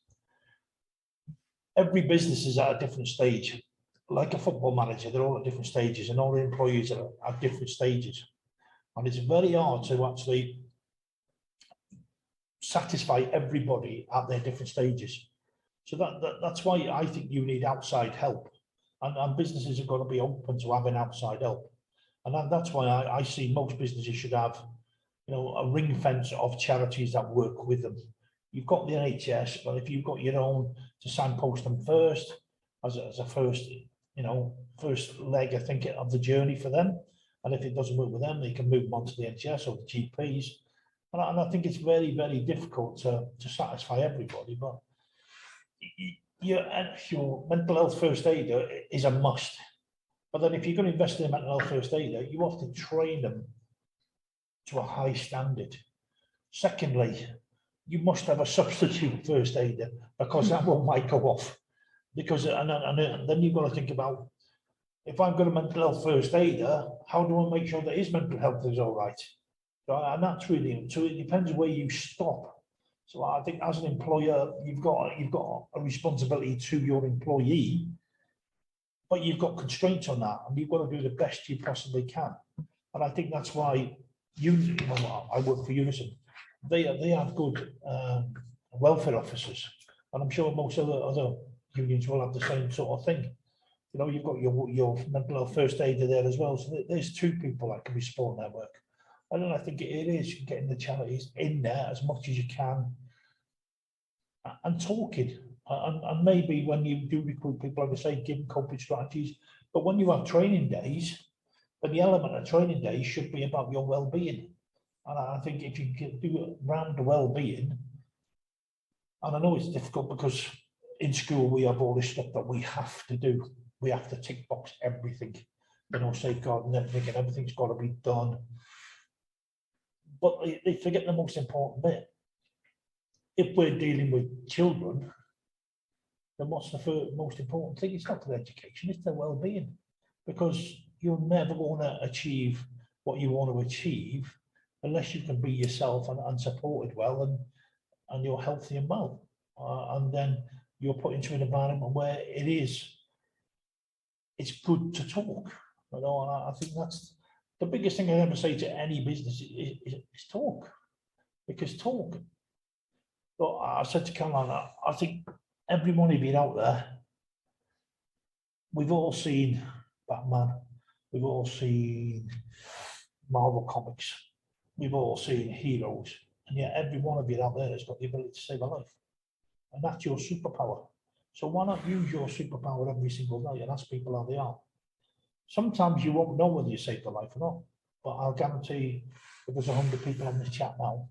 Every business is at a different stage. Like a football manager, they're all at different stages, and all the employees are at different stages. And it's very hard to actually satisfy everybody at their different stages. So that's why I think you need outside help. And businesses have got to be open to having outside help. And that's why I see most businesses should have a ring fence of charities that work with them. You've got the NHS, but if you've got your own to signpost them first, as a first leg, I think, of the journey for them. And if it doesn't work with them, they can move them on to the NHS or the GPs. And I think it's very, very difficult to satisfy everybody. But your mental health first aider is a must. But then if you're going to invest in a mental health first aider, you have to train them to a high standard. Secondly, you must have a substitute first aider, because that one might go off. Because and then you've got to think about, if I've got a mental health first aider, how do I make sure that his mental health is all right? And that's really, so it depends where you stop. So I think as an employer, you've got a responsibility to your employee, but you've got constraints on that, and you've got to do the best you possibly can. And I think that's why I work for Unison. They have good welfare officers, and I'm sure most other unions will have the same sort of thing. You've got your mental health first aider there as well. So there's two people that can be supporting their work. And then I think it is getting the charities in there as much as you can, and talking. And maybe when you do recruit people, like I say, give them coping strategies. But when you have training days, then the element of training days should be about your well-being. And I think if you can do it around the well-being, and I know it's difficult because in school we have all this stuff that we have to do. We have to tick box everything, safeguarding everything, and everything's got to be done. But they forget the most important bit. If we're dealing with children, then what's the most important thing? It's not their education, it's their well-being. Because you're never going to achieve what you want to achieve unless you can be yourself and supported well, and you're healthy and well. And then you're put into an environment where it's good to talk. And I think that's the biggest thing I ever say to any business is talk. Because talk, look, I said to Caroline, I think everyone who's been out there, we've all seen Batman, we've all seen Marvel comics, we've all seen heroes, and yet every one of you out there has got the ability to save a life. And that's your superpower. So why not use your superpower every single day and ask people how they are? Sometimes you won't know whether you saved a life or not, but I'll guarantee if there's 100 people on this chat now,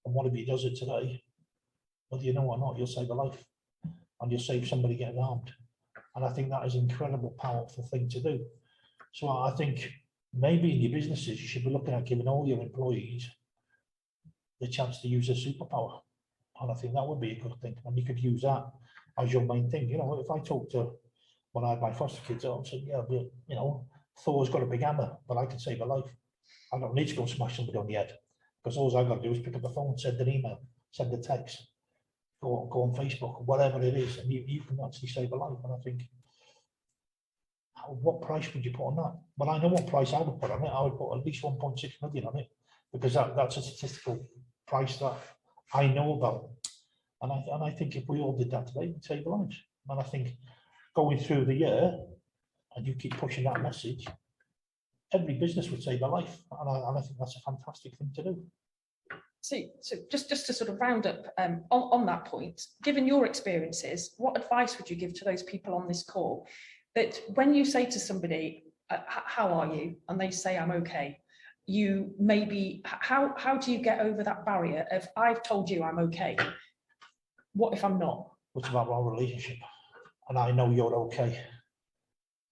and one of you does it today, whether you know or not, you'll save a life, and you'll save somebody getting harmed. And I think that is an incredible, powerful thing to do. So I think maybe in your businesses, you should be looking at giving all your employees the chance to use their superpower. And I think that would be a good thing. And you could use that as your main thing. If I talk to when I had my foster kids, I said, yeah, but, Thor's got a big hammer, but I can save a life. I don't need to go smash somebody on the head, because all I've got to do is pick up the phone, send an email, send a text, go on Facebook, whatever it is, and you can actually save a life. And I think, what price would you put on that? Well, I know what price I would put on it. I would put at least 1.6 million on it, because that's a statistical price that I know about. And I think if we all did that today, we'd save lives. And I think going through the year, and you keep pushing that message, every business would save a life. And I think that's a fantastic thing to do. So just to sort of round up on that point, given your experiences, what advice would you give to those people on this call that when you say to somebody, how are you? And they say, I'm okay. You maybe, how do you get over that barrier of, I've told you I'm okay. What if I'm not? It's about our relationship. And I know you're okay.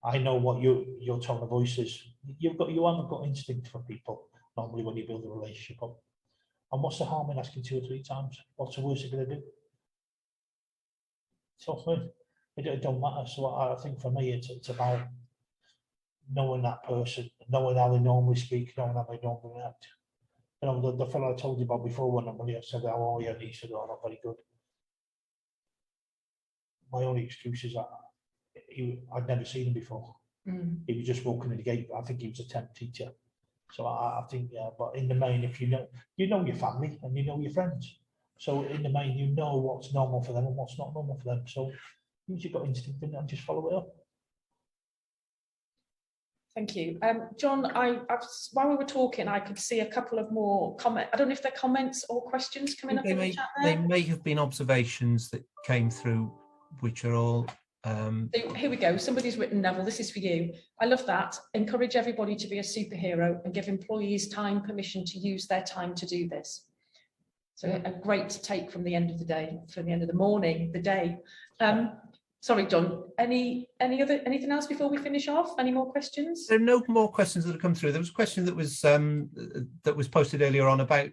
I know what your tone of voice is. You haven't got instinct for people normally when you build a relationship up. And what's the harm in asking 2 or 3 times? What's the worst you're going to do? So it don't matter. So I think for me, it's about knowing that person, knowing how they normally speak, knowing how they normally react. You know, the fellow I told you about before when I said, how are you? And he said, oh, not very good. My only excuse is that I'd never seen him before. He was just walking in the gate. I think he was a temp teacher. So I think, yeah, but in the main, if you know your family and you know your friends. So in the main, you know what's normal for them and what's not normal for them. So you've got instinct in it and just follow it up. Thank you. John, while we were talking, I could see a couple of more comments. I don't know if they're comments or questions coming up in the chat there. They may have been observations that came through, which are all... Here we go. Somebody's written, Neville, this is for you. I love that. Encourage everybody to be a superhero and give employees time, permission to use their time to do this. So a great take from the end of the day, from the end of the morning, the day. Sorry, John, anything else before we finish off? Any more questions? There are no more questions that have come through. There was a question that was posted earlier on about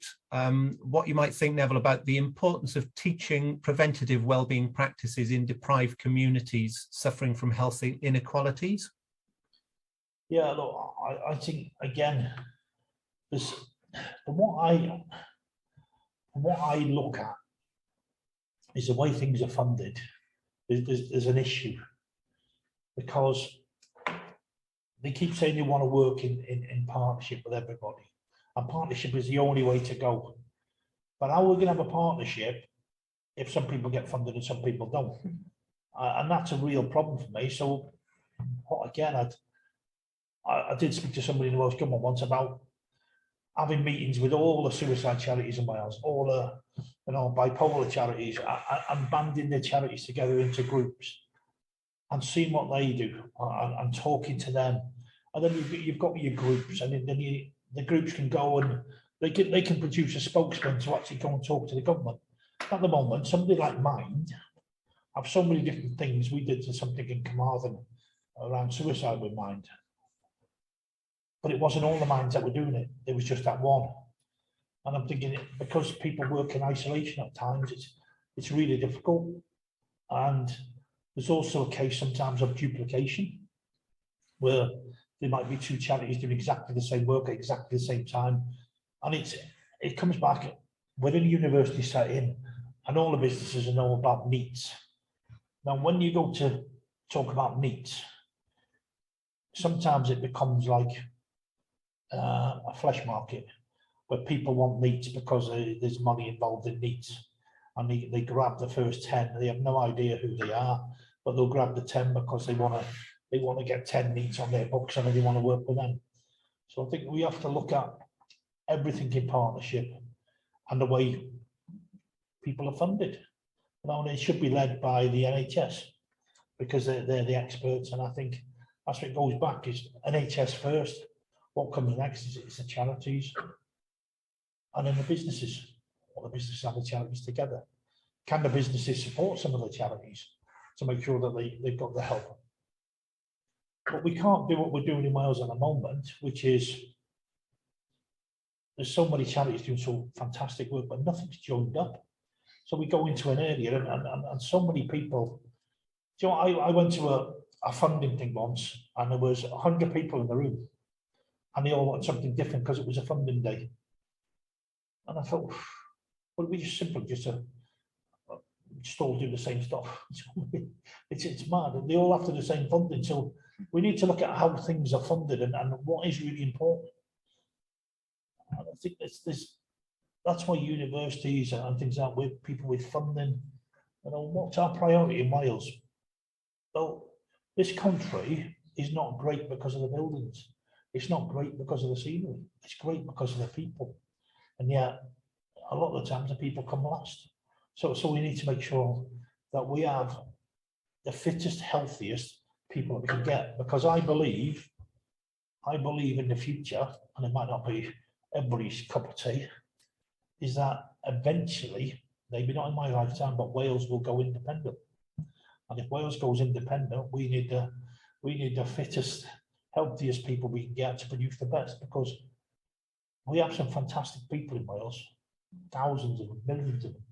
what you might think, Neville, about the importance of teaching preventative wellbeing practices in deprived communities suffering from health inequalities. Yeah, look, I think again, what I look at is the way things are funded. There's an issue because they keep saying they want to work in partnership with everybody, and partnership is the only way to go. But how are we going to have a partnership if some people get funded and some people don't? And that's a real problem for me. So again, I did speak to somebody in the Welsh Government once about having meetings with all the suicide charities in Wales, all the bipolar charities, and banding the charities together into groups and seeing what they do and talking to them. And then you've got your groups, and then the groups can go and they can produce a spokesman to actually go and talk to the government. At the moment, somebody like Mind have so many different things. We did something in Carmarthen around suicide with Mind. But it wasn't all the minds that were doing it. It was just that one. And I'm thinking, because people work in isolation at times, it's really difficult. And there's also a case sometimes of duplication, where there might be 2 charities doing exactly the same work at exactly the same time. And it comes back, we're in a university setting, and all the businesses know about needs. Now, when you go to talk about needs, sometimes it becomes like a flesh market where people want meats because there's money involved in meats, and they grab the first 10. They have no idea who they are, but they'll grab the 10 because they want to get 10 meats on their books and they want to work with them. So I think we have to look at everything in partnership and the way people are funded. And it should be led by the NHS because they're the experts, and I think that's what goes back is NHS first. What comes next is the charities, and then the businesses. Or the businesses have the charities together. Can the businesses support some of the charities to make sure that they've got the help? But we can't do what we're doing in Wales at the moment, which is there's so many charities doing so fantastic work, but nothing's joined up. So we go into an area and so many people. Do you know, I went to a funding thing once, and there was 100 people in the room. And they all wanted something different because it was a funding day. And I thought, well, we just simply just all do the same stuff. It's mad. They all have to do the same funding. So we need to look at how things are funded and what is really important. And I think there's that's why universities and things like with people with funding, what's our priority in Wales? Well, this country is not great because of the buildings. It's not great because of the scenery. It's great because of the people. And yet, a lot of the times the people come last. So we need to make sure that we have the fittest, healthiest people we can get, because I believe in the future, and it might not be everybody's cup of tea, is that eventually, maybe not in my lifetime, but Wales will go independent. And if Wales goes independent, we need the fittest, healthiest people we can get to produce the best, because we have some fantastic people in Wales, thousands of them, millions of them.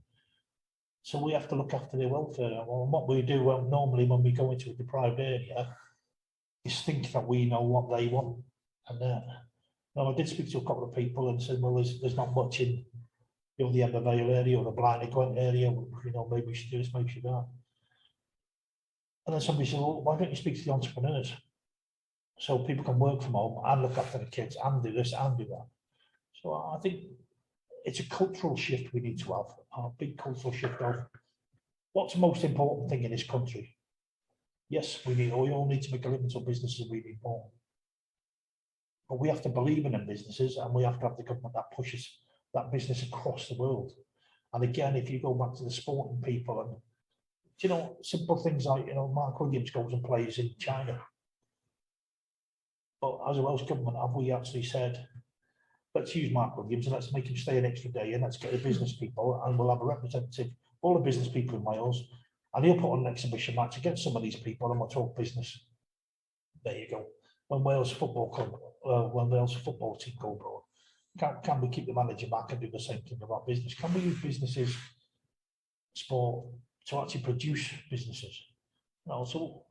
So we have to look after their welfare. Well, what we do normally when we go into a deprived area is think that we know what they want. And I did speak to a couple of people and said, well, there's not much in the Emma Vale area or the Blind Gwent area. Maybe we should do this, maybe we should do that. And then somebody said, well, why don't you speak to the entrepreneurs? So people can work from home and look after the kids and do this and do that. So I think it's a cultural shift we need to have, a big cultural shift of what's the most important thing in this country. Yes, we all need to make a living, so businesses are really important. But we have to believe in them businesses, and we have to have the government that pushes that business across the world. And again, if you go back to the sporting people and, simple things like, Mark Williams goes and plays in China. But as a Welsh government, have we actually said, let's use Mark Williams and let's make him stay an extra day and let's get the business people, and we'll have a representative, all the business people in Wales, and he'll put on an exhibition match against some of these people and we'll talk business. There you go. When Wales football team go abroad, can we keep the manager back and do the same thing about business? Can we use businesses, sport, to actually produce businesses? So,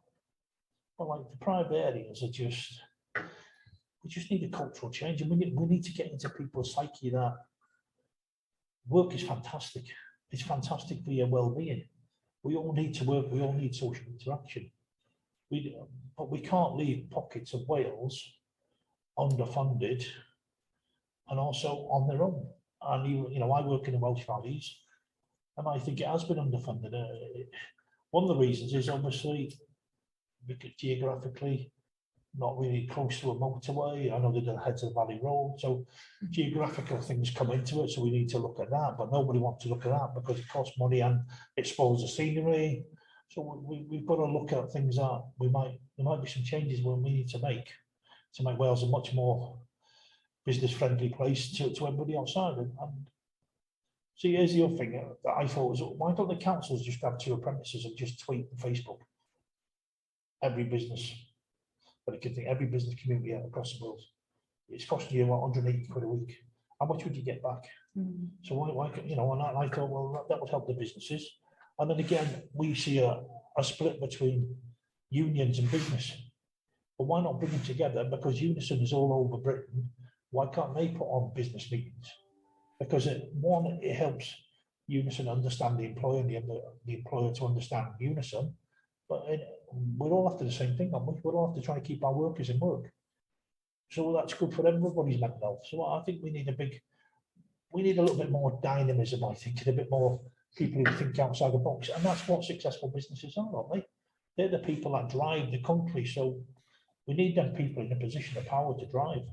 like the private areas are just, we just need a cultural change, and we need to get into people's psyche that work is fantastic. It's fantastic for your well-being. We all need to work. We all need social interaction. But we can't leave pockets of Wales underfunded and also on their own. And I work in the Welsh Valleys, and I think it has been underfunded. One of the reasons is obviously because geographically not really close to a motorway. I know they're the heads of the Valley Road, so geographical things come into it, so we need to look at that, but nobody wants to look at that because it costs money and it spoils the scenery. So we've got to look at things that there might be some changes we need to make Wales a much more business-friendly place to everybody outside. And so here's the other thing that I thought was, why don't the councils just have 2 apprentices and just tweet on Facebook? Every business. But I can think every business community across the world, it's costing you 180 quid a week. How much would you get back? So why and I thought, well, that would help the businesses. And then again, we see a split between unions and business. But why not bring them together? Because Unison is all over Britain. Why can't they put on business meetings? Because it helps Unison understand the employer and the employer to understand Unison. But we're all after the same thing, aren't we? We're all after trying to keep our workers in work. So that's good for everybody's mental health. So I think we need a little bit more dynamism, I think, and a bit more people who think outside the box. And that's what successful businesses are, aren't they? They're the people that drive the country. So we need them people in a position of power to drive.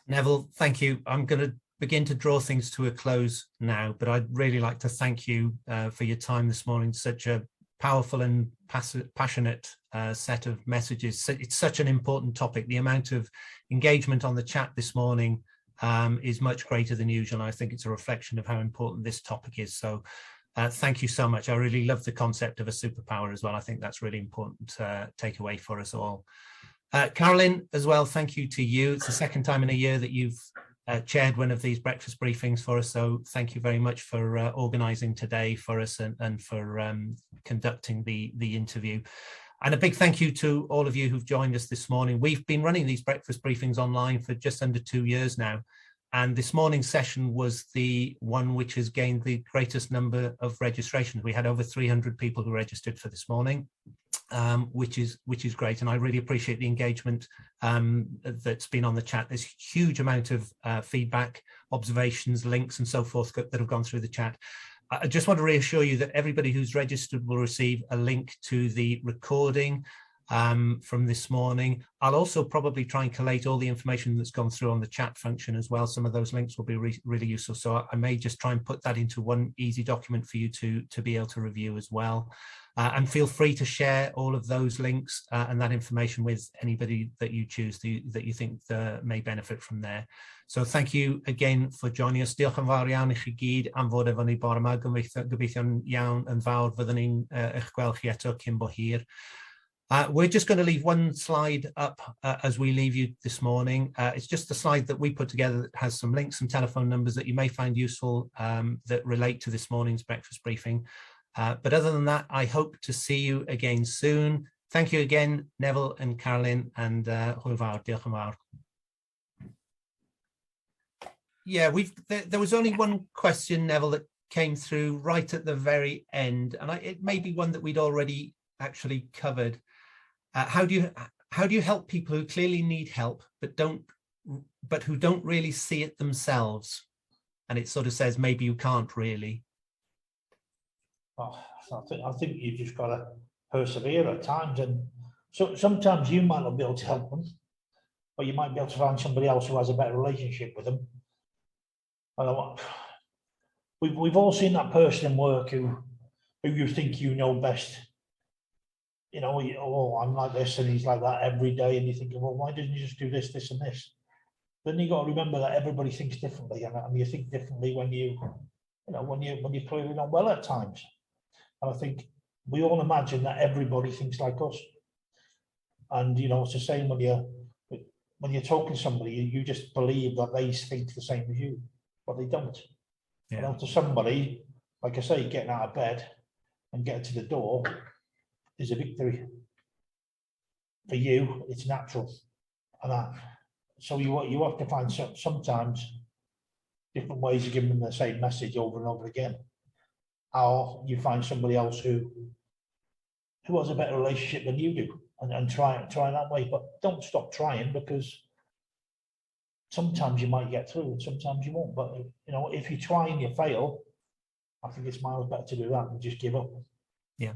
Neville, thank you. I'm going to begin to draw things to a close now, but I'd really like to thank you for your time this morning. Such a powerful and passionate set of messages. It's such an important topic. The amount of engagement on the chat this morning is much greater than usual. And I think it's a reflection of how important this topic is. So thank you so much. I really love the concept of a superpower as well. I think that's really important to take away for us all. Carolyn, as well, thank you to you. It's the second time in a year that you've chaired one of these breakfast briefings for us. So thank you very much for organising today for us and for conducting the interview. And a big thank you to all of you who've joined us this morning. We've been running these breakfast briefings online for just under 2 years now. And this morning's session was the one which has gained the greatest number of registrations. We had over 300 people who registered for this morning, which is great. And I really appreciate the engagement that's been on the chat. There's a huge amount of feedback, observations, links, and so forth that have gone through the chat. I just want to reassure you that everybody who's registered will receive a link to the recording from this morning. I'll also probably try and collate all the information that's gone through on the chat function as well. Some of those links will be really useful. So I may just try and put that into one easy document for you to be able to review as well. And feel free to share all of those links and that information with anybody that you choose that you think may benefit from there. So thank you again for joining us. Diolch yn fawr iawn I chi gyd am fod efo ni bore yma. Gobeithio'n iawn yn fawr fyddwn ni'n eich gweld chi eto cyn bo hir. We're just going to leave one slide up as we leave you this morning. It's just the slide that we put together that has some links, some telephone numbers that you may find useful that relate to this morning's breakfast briefing. But other than that, I hope to see you again soon. Thank you again, Neville and Carolyn, and hwyl fawr, diolch yn fawr. Yeah, there was only one question, Neville, that came through right at the very end, and it may be one that we'd already actually covered. How do you help people who clearly need help but who don't really see it themselves? And it sort of says maybe you can't really. Oh, I think you've just got to persevere at times, and so sometimes you might not be able to help them, but you might be able to find somebody else who has a better relationship with them. We've all seen that person in work who you think you know best. You know, oh, I'm like this and he's like that every day, and you're thinking, well, why didn't you just do this, this, and this? Then you got to remember that everybody thinks differently, and you think differently when you're clearly not well at times. And I think we all imagine that everybody thinks like us, and you know, it's the same when you're talking to somebody, you just believe that they think the same as you, but they don't. Yeah. You know, to somebody, like I say, getting out of bed and getting to the door is a victory. For you, it's natural, and so you have to find sometimes different ways of giving them the same message over and over again, or you find somebody else who has a better relationship than you do, and try that way. But don't stop trying, because sometimes you might get through and sometimes you won't. But you know, if you try and you fail, I think it's miles better to do that than just give up. Yeah.